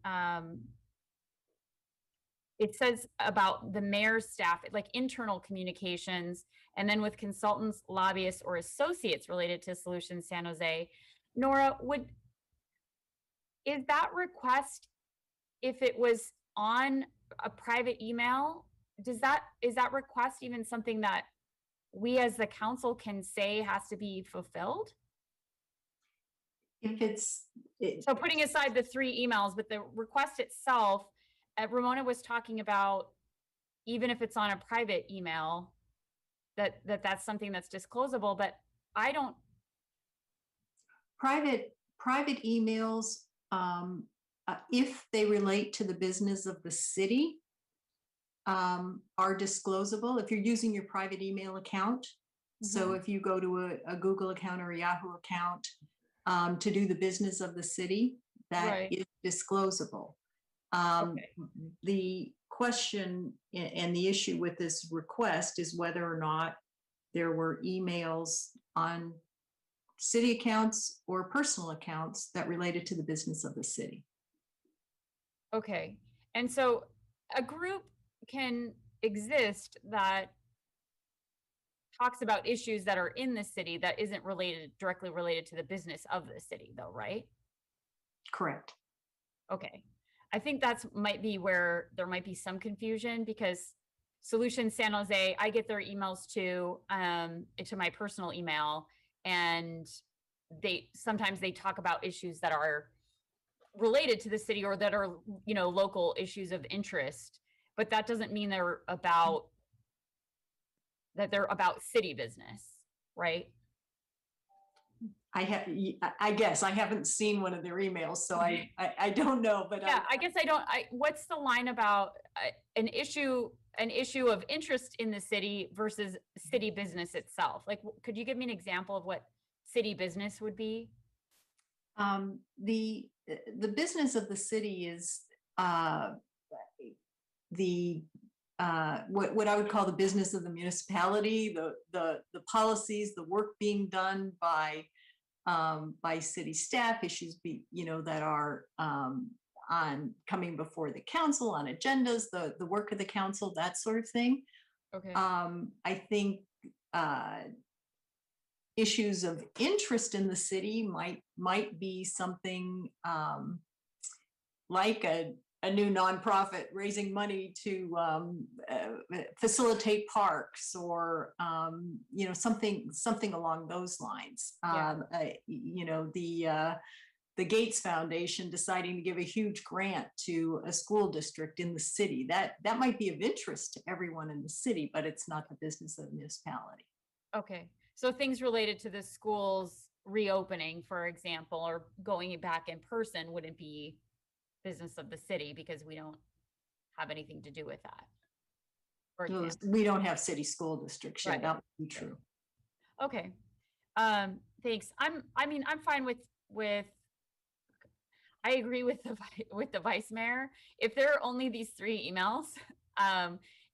it says about the mayor's staff, like internal communications, and then with consultants, lobbyists, or associates related to Solutions San Jose. Nora, is that request, if it was on a private email, is that request even something that we as the council can say has to be fulfilled? So putting aside the 3 emails, but the request itself, Ramona was talking about, even if it's on a private email, that's something that's disclosable, but I don't. Private emails, if they relate to the business of the city, are disclosable if you're using your private email account. So if you go to a Google account or a Yahoo account to do the business of the city, that is disclosable. The question and the issue with this request is whether or not there were emails on city accounts or personal accounts that related to the business of the city. Okay. And so a group can exist that talks about issues that are in the city that isn't directly related to the business of the city, though, right? Correct. Okay. I think that's might be where there might be some confusion, because Solutions San Jose, I get their emails to my personal email, and sometimes they talk about issues that are related to the city or that are, local issues of interest, but that doesn't mean they're about city business, right? I guess I haven't seen one of their emails, so I don't know. But yeah, I guess I don't. What's the line about an issue of interest in the city versus city business itself? Like, could you give me an example of what city business would be? The business of the city is what I would call the business of the municipality, the policies, the work being done by city staff, issues that are coming before the council on agendas, the work of the council, that sort of thing. Okay. I think issues of interest in the city might be something like a new nonprofit raising money to facilitate parks or you know, something along those lines. You know, the Gates Foundation deciding to give a huge grant to a school district in the city. That might be of interest to everyone in the city, but it's not the business of the municipality. Okay, so things related to the schools reopening, for example, or going back in person wouldn't be business of the city because we don't have anything to do with that. For example. We don't have city school districts yet. Right. That would be true. Okay, thanks. I mean, I'm fine with. I agree with the vice mayor. If there are only these 3 emails,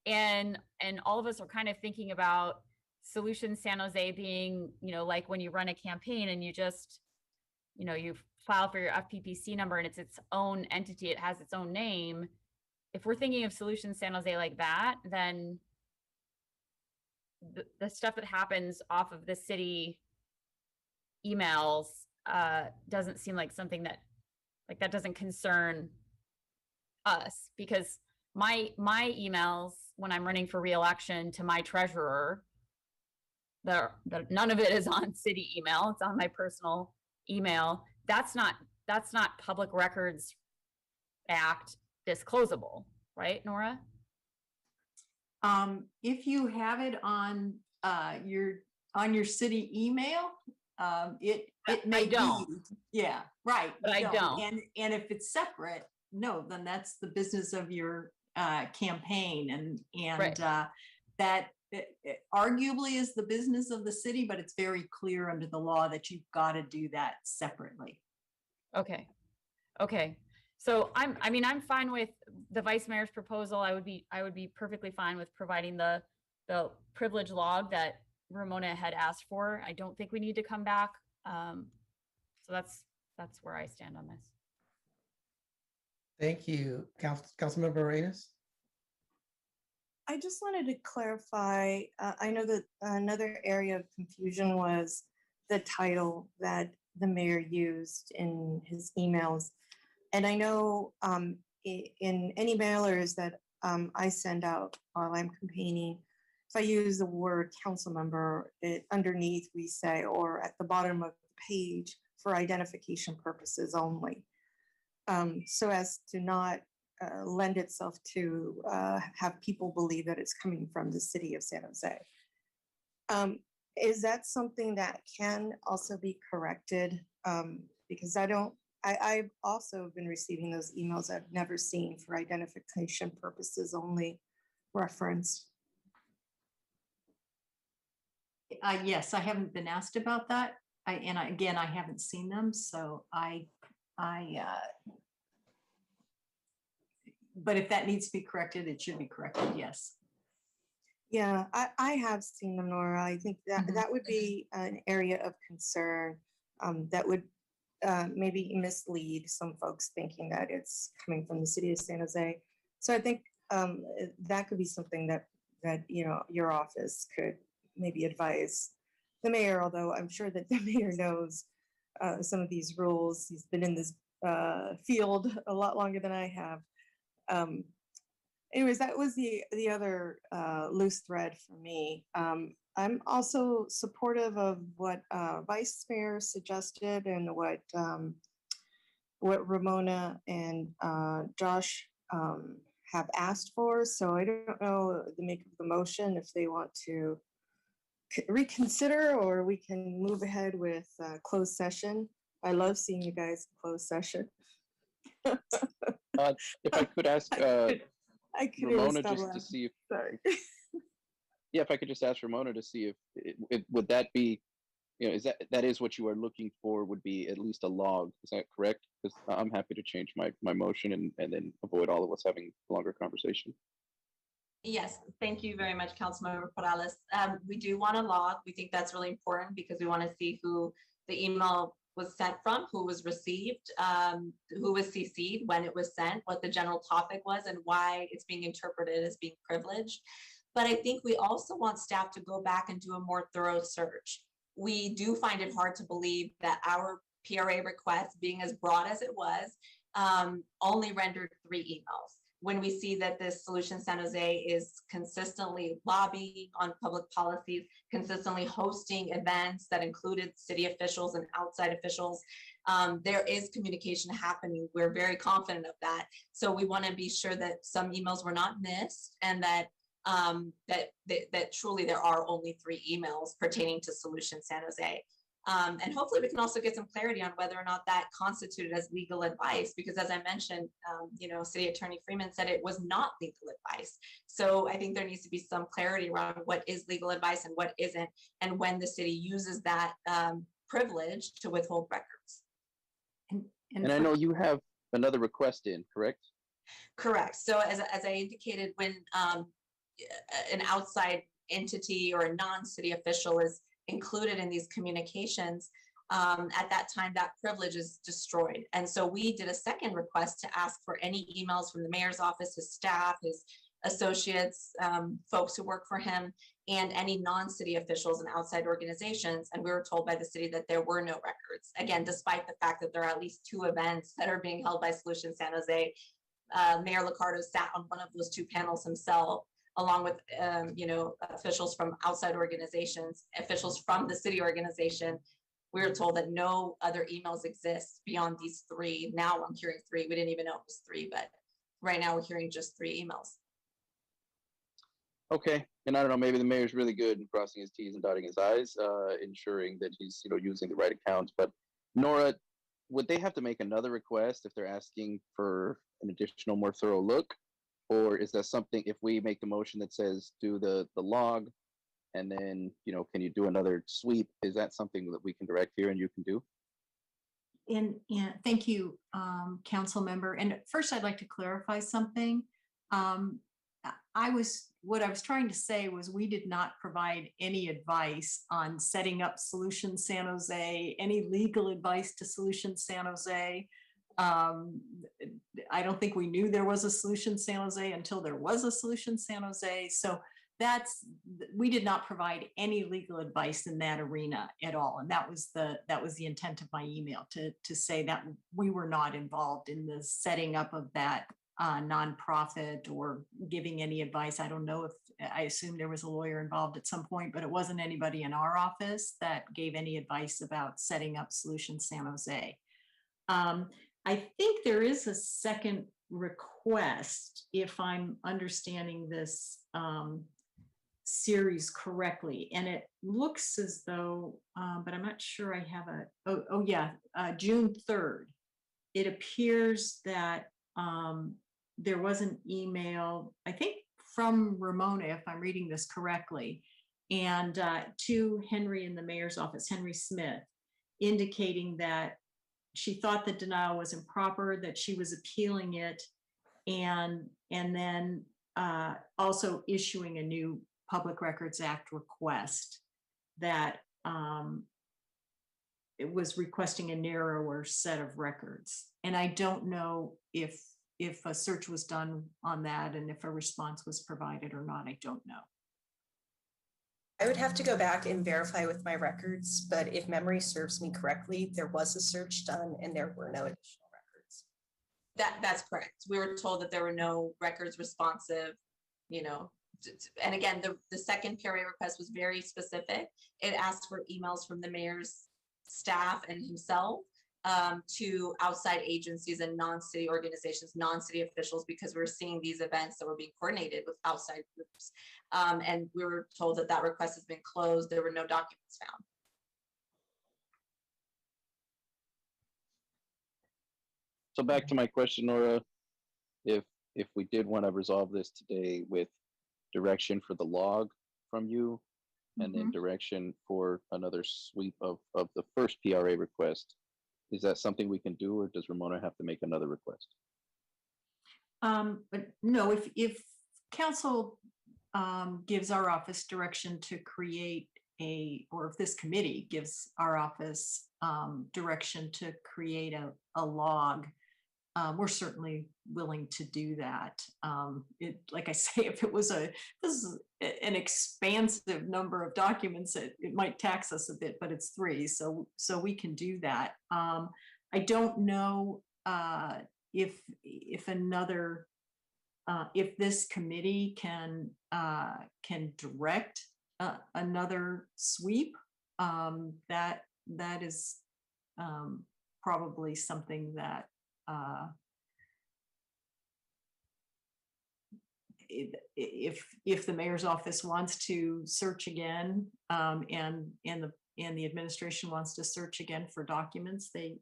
and all of us are kind of thinking about Solutions San Jose being, you know, like when you run a campaign and you just, you know, you file for your FPPC number and it's its own entity, it has its own name. If we're thinking of Solutions San Jose like that, then the stuff that happens off of the city emails doesn't seem like something that, like, that doesn't concern us, because my emails when I'm running for re-election to my treasurer, none of it is on city email. It's on my personal email. That's not Public Records Act disclosable, right, Nora? If you have it on your city email, it may be. Yeah, right. But I don't. And if it's separate, no, then that's the business of your campaign, and Right. That arguably is the business of the city, but it's very clear under the law that you've got to do that separately. Okay. So I'm fine with the vice mayor's proposal. I would be perfectly fine with providing the privilege log that Ramona had asked for. I don't think we need to come back. So that's where I stand on this. Thank you. Councilmember Arenas? I just wanted to clarify, I know that another area of confusion was the title that the mayor used in his emails. And I know in any mailers that I send out while I'm campaigning, if I use the word council member, underneath we say, or at the bottom of the page, for identification purposes only. So as to not lend itself to have people believe that it's coming from the city of San Jose. Is that something that can also be corrected? Because I've also been receiving those emails I've never seen for identification purposes only reference. Yes, I haven't been asked about that. Again, I haven't seen them, so but if that needs to be corrected, it should be corrected, yes. Yeah, I have seen them, Nora. I think that that would be an area of concern that would maybe mislead some folks thinking that it's coming from the city of San Jose. So I think that could be something that you know, your office could maybe advise the mayor, although I'm sure that the mayor knows some of these rules. He's been in this field a lot longer than I have. Anyways, that was the other loose thread for me. I'm also supportive of what Vice Mayor suggested and what Ramona and Josh have asked for. So I don't know the make of the motion if they want to reconsider, or we can move ahead with closed session. I love seeing you guys in closed session. If I could ask I could Ramona just to see if, sorry. Yeah, if I could just ask Ramona to see if would that be, you know, is that is what you are looking for, would be at least a log. Is that correct? Because I'm happy to change my motion and then avoid all of us having a longer conversation. Yes, thank you very much, Councilmember Morales. We do want a log. We think that's really important because we want to see who the email was sent from, who was received, who was CC'd, when it was sent, what the general topic was, and why it's being interpreted as being privileged. But I think we also want staff to go back and do a more thorough search. We do find it hard to believe that our PRA request, being as broad as it was, only rendered 3 emails. When we see that this Solution San Jose is consistently lobbying on public policies, consistently hosting events that included city officials and outside officials, there is communication happening. We're very confident of that. So we want to be sure that some emails were not missed, and that that truly there are only 3 emails pertaining to Solution San Jose. And hopefully we can also get some clarity on whether or not that constituted as legal advice, because as I mentioned, City Attorney Freeman said it was not legal advice. So I think there needs to be some clarity around what is legal advice and what isn't, and when the city uses that privilege to withhold records. And I know you have another request in, correct? Correct. So as I indicated, when an outside entity or a non-city official is included in these communications, at that time that privilege is destroyed. And so we did a second request to ask for any emails from the mayor's office, his staff, his associates, folks who work for him, and any non-city officials and outside organizations. And we were told by the city that there were no records. Again, despite the fact that there are at least 2 events that are being held by Solution San Jose. Mayor Liccardo sat on one of those 2 panels himself, along with officials from outside organizations, officials from the city organization. We were told that no other emails exist beyond these 3. Now I'm hearing 3. We didn't even know it was 3, but right now we're hearing just 3 emails. Okay, and I don't know, maybe the mayor's really good in crossing his T's and dotting his I's, ensuring that he's using the right accounts. But Nora, would they have to make another request if they're asking for an additional, more thorough look? Or is that something, if we make the motion that says do the log, and then, can you do another sweep? Is that something that we can direct here and you can do? And thank you, council member. And first I'd like to clarify something. What I was trying to say was we did not provide any advice on setting up Solution San Jose, any legal advice to Solution San Jose. I don't think we knew there was a Solution San Jose until there was a Solution San Jose. So we did not provide any legal advice in that arena at all. And that was the intent of my email, to say that we were not involved in the setting up of that nonprofit or giving any advice. I don't know if, I assume there was a lawyer involved at some point, but it wasn't anybody in our office that gave any advice about setting up Solution San Jose. I think there is a second request, if I'm understanding this series correctly, and it looks as though, but I'm not sure I have June 3rd. It appears that there was an email, I think from Ramona, if I'm reading this correctly, and to Henry in the mayor's office, Henry Smith, indicating that she thought the denial was improper, that she was appealing it, and then also issuing a new Public Records Act request that it was requesting a narrower set of records. And I don't know if a search was done on that and if a response was provided or not. I don't know. I would have to go back and verify with my records, but if memory serves me correctly, there was a search done and there were no additional records. That's correct. We were told that there were no records responsive, and again, the second PRA request was very specific. It asked for emails from the mayor's staff and himself to outside agencies and non-city organizations, non-city officials, because we were seeing these events that were being coordinated with outside groups. And we were told that that request has been closed. There were no documents found. So back to my question, Nora, if we did want to resolve this today with direction for the log from you, and then direction for another sweep of the first PRA request, is that something we can do, or does Ramona have to make another request? But no, if council gives our office direction to create or if this committee gives our office direction to create a log, we're certainly willing to do that. Like I say, if this is an expansive number of documents, it might tax us a bit, but it's 3, so we can do that. I don't know if another, if this committee can direct another sweep, that is probably something that if the mayor's office wants to search again, and the administration wants to search again for documents, they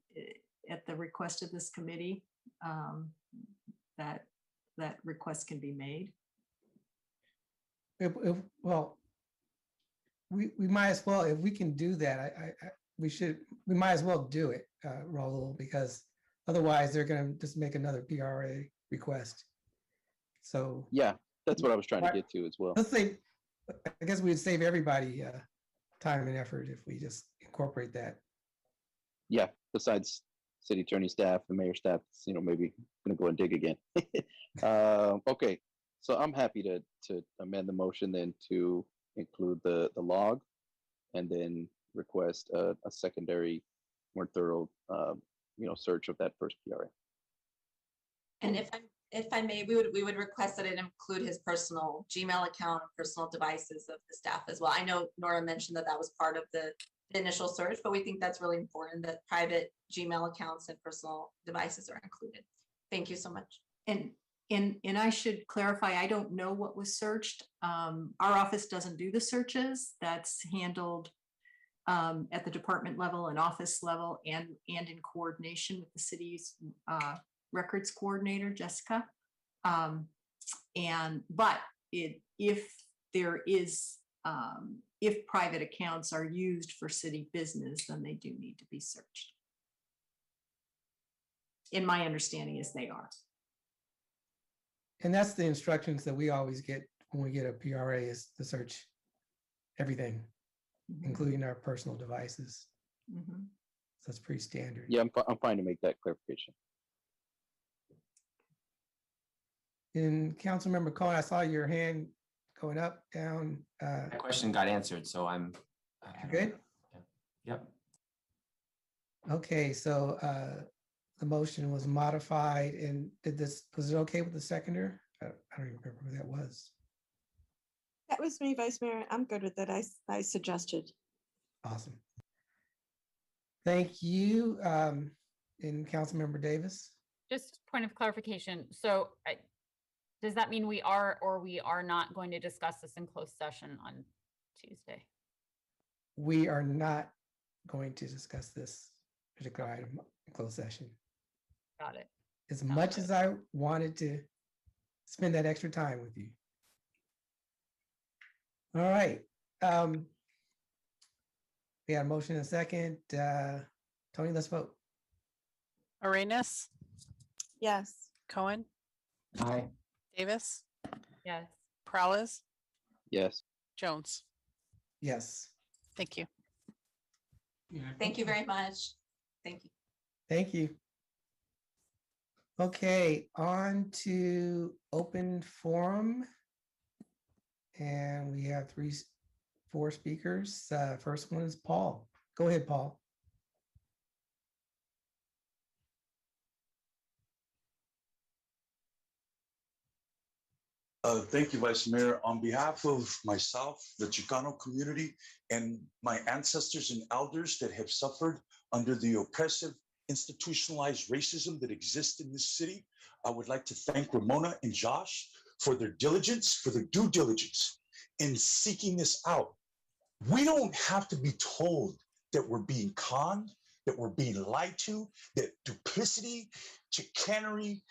at the request of this committee, that request can be made. Well, we might as well, if we can do that, we might as well do it, Raul, because otherwise they're going to just make another PRA request. So yeah, that's what I was trying to get to as well. Let's say, I guess we'd save everybody time and effort if we just incorporate that. Yeah, besides city attorney staff and mayor staff, maybe gonna go and dig again. Okay, so I'm happy to amend the motion then to include the log, and then request a secondary, more thorough, search of that first PRA. And if I may, we would request that it include his personal Gmail account and personal devices of the staff as well. I know Nora mentioned that was part of the initial search, but we think that's really important that private Gmail accounts and personal devices are included. Thank you so much. And I should clarify, I don't know what was searched. Our office doesn't do the searches. That's handled at the department level and office level, and in coordination with the city's records coordinator, Jessica. But if there is, if private accounts are used for city business, then they do need to be searched. In my understanding is they are. And that's the instructions that we always get when we get a PRA, is to search everything, including our personal devices. So that's pretty standard. Yeah, I'm fine to make that clarification. And Councilmember Cohen, I saw your hand going up, down. That question got answered, so I'm good. Yep. Okay, so the motion was modified, and was it okay with the seconder? I don't even remember who that was. That was me, Vice Mayor. I'm good with it. I suggested. Awesome. Thank you. And Councilmember Davis. Just point of clarification. So does that mean we are or we are not going to discuss this in closed session on Tuesday? We are not going to discuss this particular item in closed session. Got it. As much as I wanted to spend that extra time with you. All right. We got a motion and a second. Tony, let's vote. Arenas, Yes. Cohen, Aye. Davis, Yes. Prowlis, Yes. Jones. Yes. Thank you. Thank you very much. Thank you. Thank you. Okay, on to open forum. And we have four speakers. First one is Paul. Go ahead, Paul. Thank you, Vice Mayor. On behalf of myself, the Chicano community, and my ancestors and elders that have suffered under the oppressive, institutionalized racism that exists in this city, I would like to thank Ramona and Josh for their diligence, for their due diligence in seeking this out. We don't have to be told that we're being conned, that we're being lied to, that duplicity, chicanery,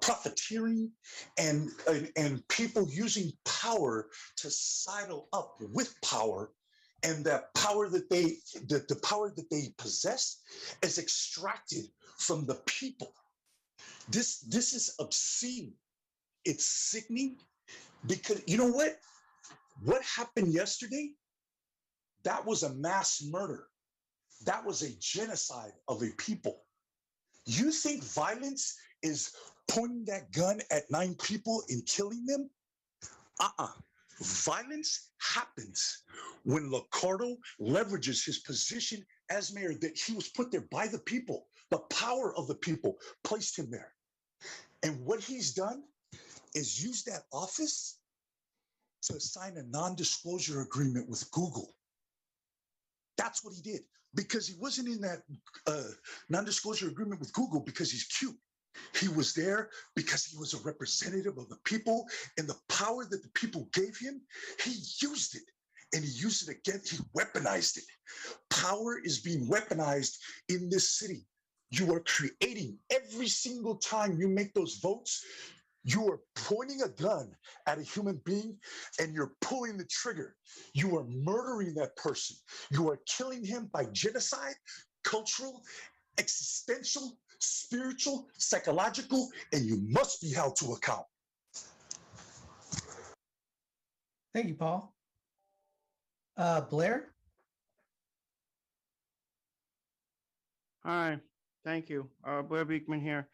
profiteering, and people using power to sidle up with power, and that power that the power that they possess is extracted from the people. This is obscene. It's sickening, because you know what happened yesterday? That was a mass murder. That was a genocide of a people. You think violence is pointing that gun at 9 people and killing them? Violence happens when Liccardo leverages his position as mayor, that he was put there by the people, the power of the people placed him there. And what he's done is use that office to sign a non-disclosure agreement with Google. That's what he did, because he wasn't in that non-disclosure agreement with Google because he's cute. He was there because he was a representative of the people, and the power that the people gave him, he used it, and he used it again. He weaponized it. Power is being weaponized in this city. You are creating, every single time you make those votes, you are pointing a gun at a human being and you're pulling the trigger. You are murdering that person. You are killing him by genocide, cultural, existential, spiritual, psychological, and you must be held to account. Thank you, Paul. Blair? Hi, thank you. Blair Beekman here.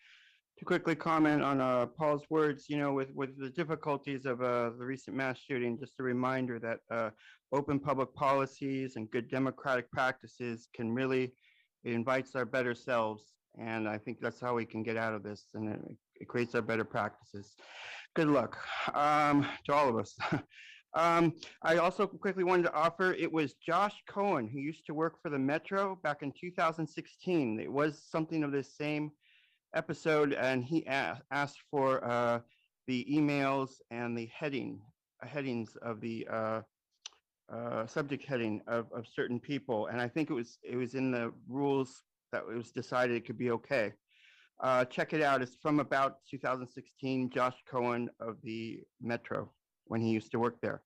To quickly comment on Paul's words, you know, with the difficulties of the recent mass shooting, just a reminder that open public policies and good democratic practices can really, it invites our better selves. And I think that's how we can get out of this, and it creates our better practices. Good luck to all of us. I also quickly wanted to offer, it was Josh Cohen who used to work for the Metro back in 2016. It was something of this same episode, and he asked for the emails and the headings of the subject heading of certain people, and I think it was in the rules that it was decided it could be okay. Check it out. It's from about 2016. Josh Cohen of the Metro, when he used to work there.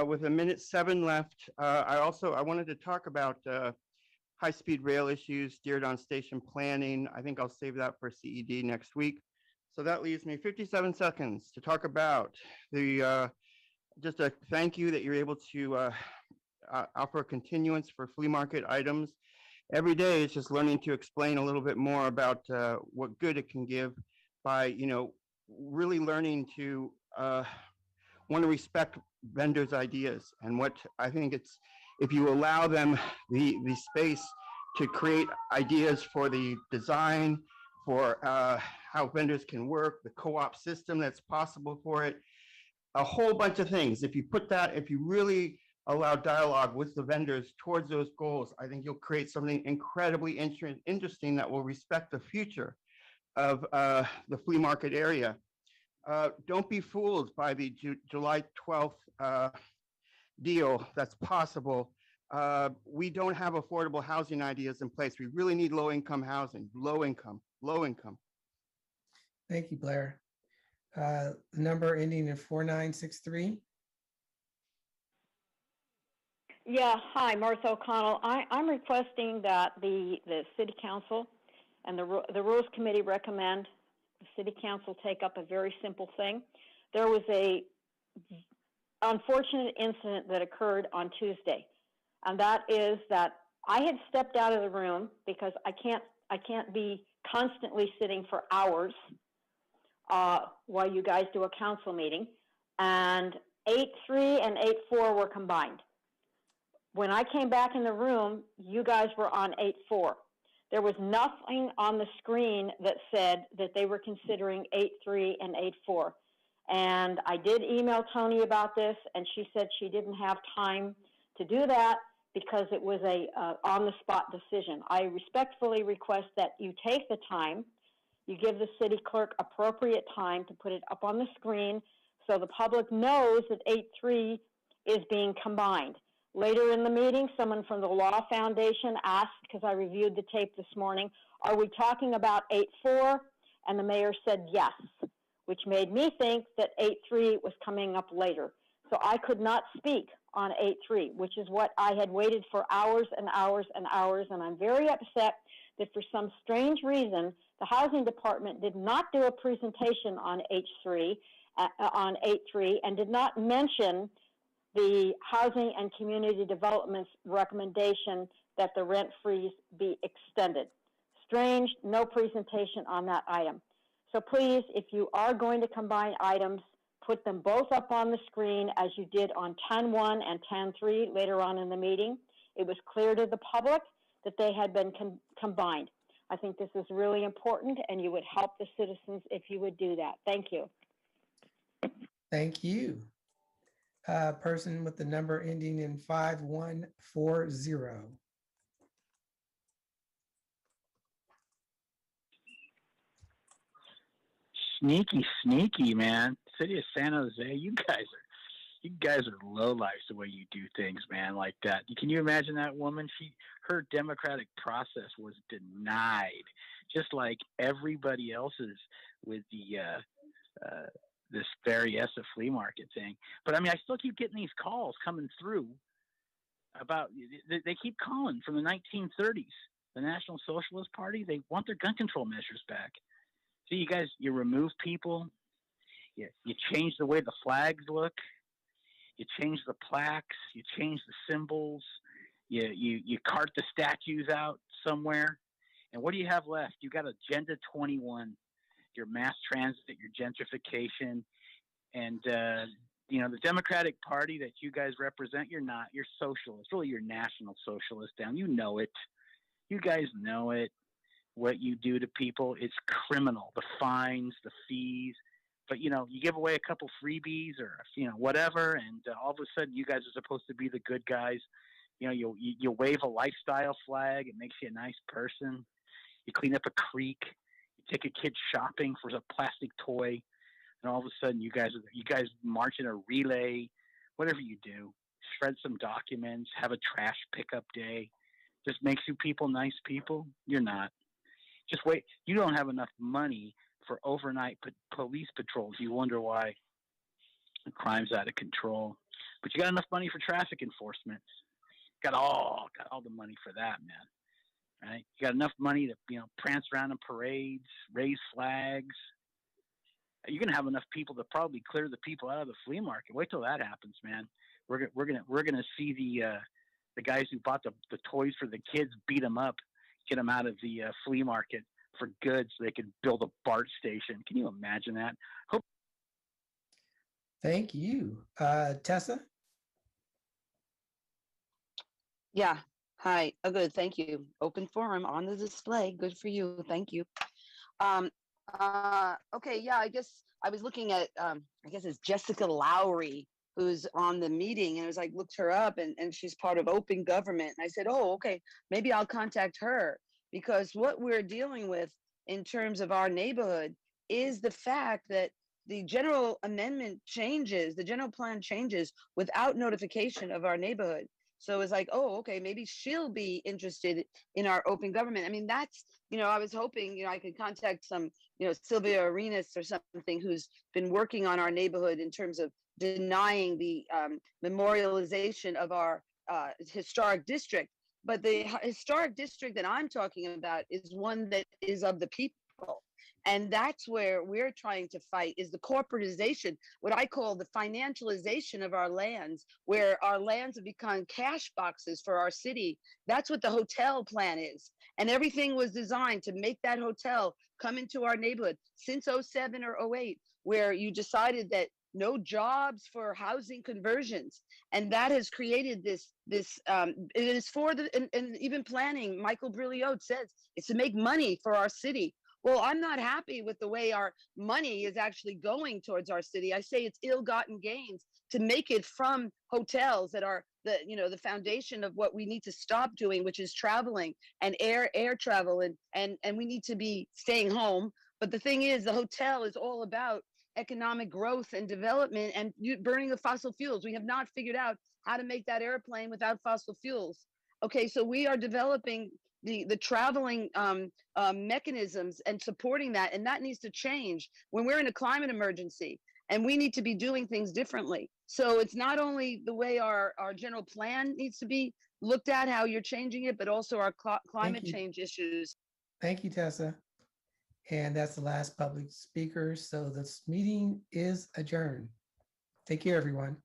With 1:07 left, I wanted to talk about high-speed rail issues, steered on station planning. I think I'll save that for CED next week. So that leaves me 57 seconds to talk about the, just a thank you that you're able to offer a continuance for flea market items. Every day is just learning to explain a little bit more about what good it can give by, you know, really learning to want to respect vendors' ideas. And what I think it's, if you allow them the space to create ideas for the design, for how vendors can work, the co-op system that's possible for it, a whole bunch of things. If you put that, if you really allow dialogue with the vendors towards those goals, I think you'll create something incredibly interesting that will respect the future of the flea market area. Don't be fooled by the July 12th deal that's possible. We don't have affordable housing ideas in place. We really need low-income housing, low income. Thank you, Blair. The number ending in 4963. Yeah, hi, Martha O'Connell. I'm requesting that the City Council and the Rules Committee recommend the City Council take up a very simple thing. There was a unfortunate incident that occurred on Tuesday, and that is that I had stepped out of the room because I can't be constantly sitting for hours while you guys do a council meeting, and 8.3 and 8.4 were combined. When I came back in the room, you guys were on 8.4. There was nothing on the screen that said that they were considering 8.3 and 8.4. And I did email Tony about this, and she said she didn't have time to do that because it was a on-the-spot decision. I respectfully request that you take the time, you give the city clerk appropriate time to put it up on the screen so the public knows that 8.3 is being combined. Later in the meeting, someone from the Law Foundation asked, because I reviewed the tape this morning, are we talking about 8.4? And the mayor said yes, which made me think that 8.3 was coming up later. So I could not speak on 8.3, which is what I had waited for hours and hours and hours, and I'm very upset that for some strange reason, the Housing Department did not do a presentation on 8.3, and did not mention the Housing and Community Development's recommendation that the rent freeze be extended. Strange, no presentation on that item. So please, if you are going to combine items, put them both up on the screen as you did on 10.1 and 10.3 later on in the meeting. It was clear to the public that they had been combined. I think this is really important, and you would help the citizens if you would do that. Thank you. Thank you. Person with the number ending in 5140. Sneaky, man. City of San Jose, you guys are low lives the way you do things, man, like that. Can you imagine that woman? Her democratic process was denied, just like everybody else's with the this Berryessa flea market thing. But I mean, I still keep getting these calls coming through about, they keep calling from the 1930s. The National Socialist Party, they want their gun control measures back. So you guys, you remove people, you change the way the flags look, you change the plaques, you change the symbols, you cart the statues out somewhere. And what do you have left? You got Agenda 21, your mass transit, your gentrification, and the Democratic Party that you guys represent, you're not. You're socialist. Really, you're national socialist down. You know it. You guys know it. What you do to people, it's criminal. The fines, the fees. But, you give away a couple freebies or, whatever, and all of a sudden you guys are supposed to be the good guys. You wave a lifestyle flag. It makes you a nice person. You clean up a creek. You take a kid shopping for a plastic toy. And all of a sudden you guys march in a relay, whatever you do, shred some documents, have a trash pickup day. Just makes you people nice people. You're not. Just wait. You don't have enough money for overnight police patrols. You wonder why the crime's out of control. But you got enough money for traffic enforcement. Got all the money for that, man. Right? You got enough money to prance around in parades, raise flags. You're gonna have enough people to probably clear the people out of the flea market. Wait till that happens, man. We're gonna see the guys who bought the toys for the kids beat them up, get them out of the flea market for good so they could build a BART station. Can you imagine that? Thank you. Tessa? Yeah. Hi. Oh, good. Thank you. Open forum on the display. Good for you. Thank you. Okay. Yeah. I guess I was looking at, I guess it's Jessica Lowry, who's on the meeting, and I was like, looked her up, and she's part of Open Government. And I said, oh, okay, maybe I'll contact her, because what we're dealing with in terms of our neighborhood is the fact that the general amendment changes, the general plan changes without notification of our neighborhood. So it's like, oh, okay, maybe she'll be interested in our open government. I mean, that's, I was hoping, I could contact some, Sylvia Arenas or something who's been working on our neighborhood in terms of denying the memorialization of our historic district. But the historic district that I'm talking about is one that is of the people. And that's where we're trying to fight, is the corporatization, what I call the financialization of our lands, where our lands have become cash boxes for our city. That's what the hotel plan is. And everything was designed to make that hotel come into our neighborhood since 07 or 08, where you decided that no jobs for housing conversions. And that has created this it is for and even planning, Michael Brilliot says, it's to make money for our city. Well, I'm not happy with the way our money is actually going towards our city. I say it's ill-gotten gains to make it from hotels that are the foundation of what we need to stop doing, which is traveling and air travel, and we need to be staying home. But the thing is, the hotel is all about economic growth and development and burning of fossil fuels. We have not figured out how to make that airplane without fossil fuels. Okay, so we are developing the traveling mechanisms and supporting that, and that needs to change when we're in a climate emergency, and we need to be doing things differently. So it's not only the way our general plan needs to be looked at, how you're changing it, but also our climate change issues. Thank you, Tessa. And that's the last public speaker. So this meeting is adjourned. Take care, everyone.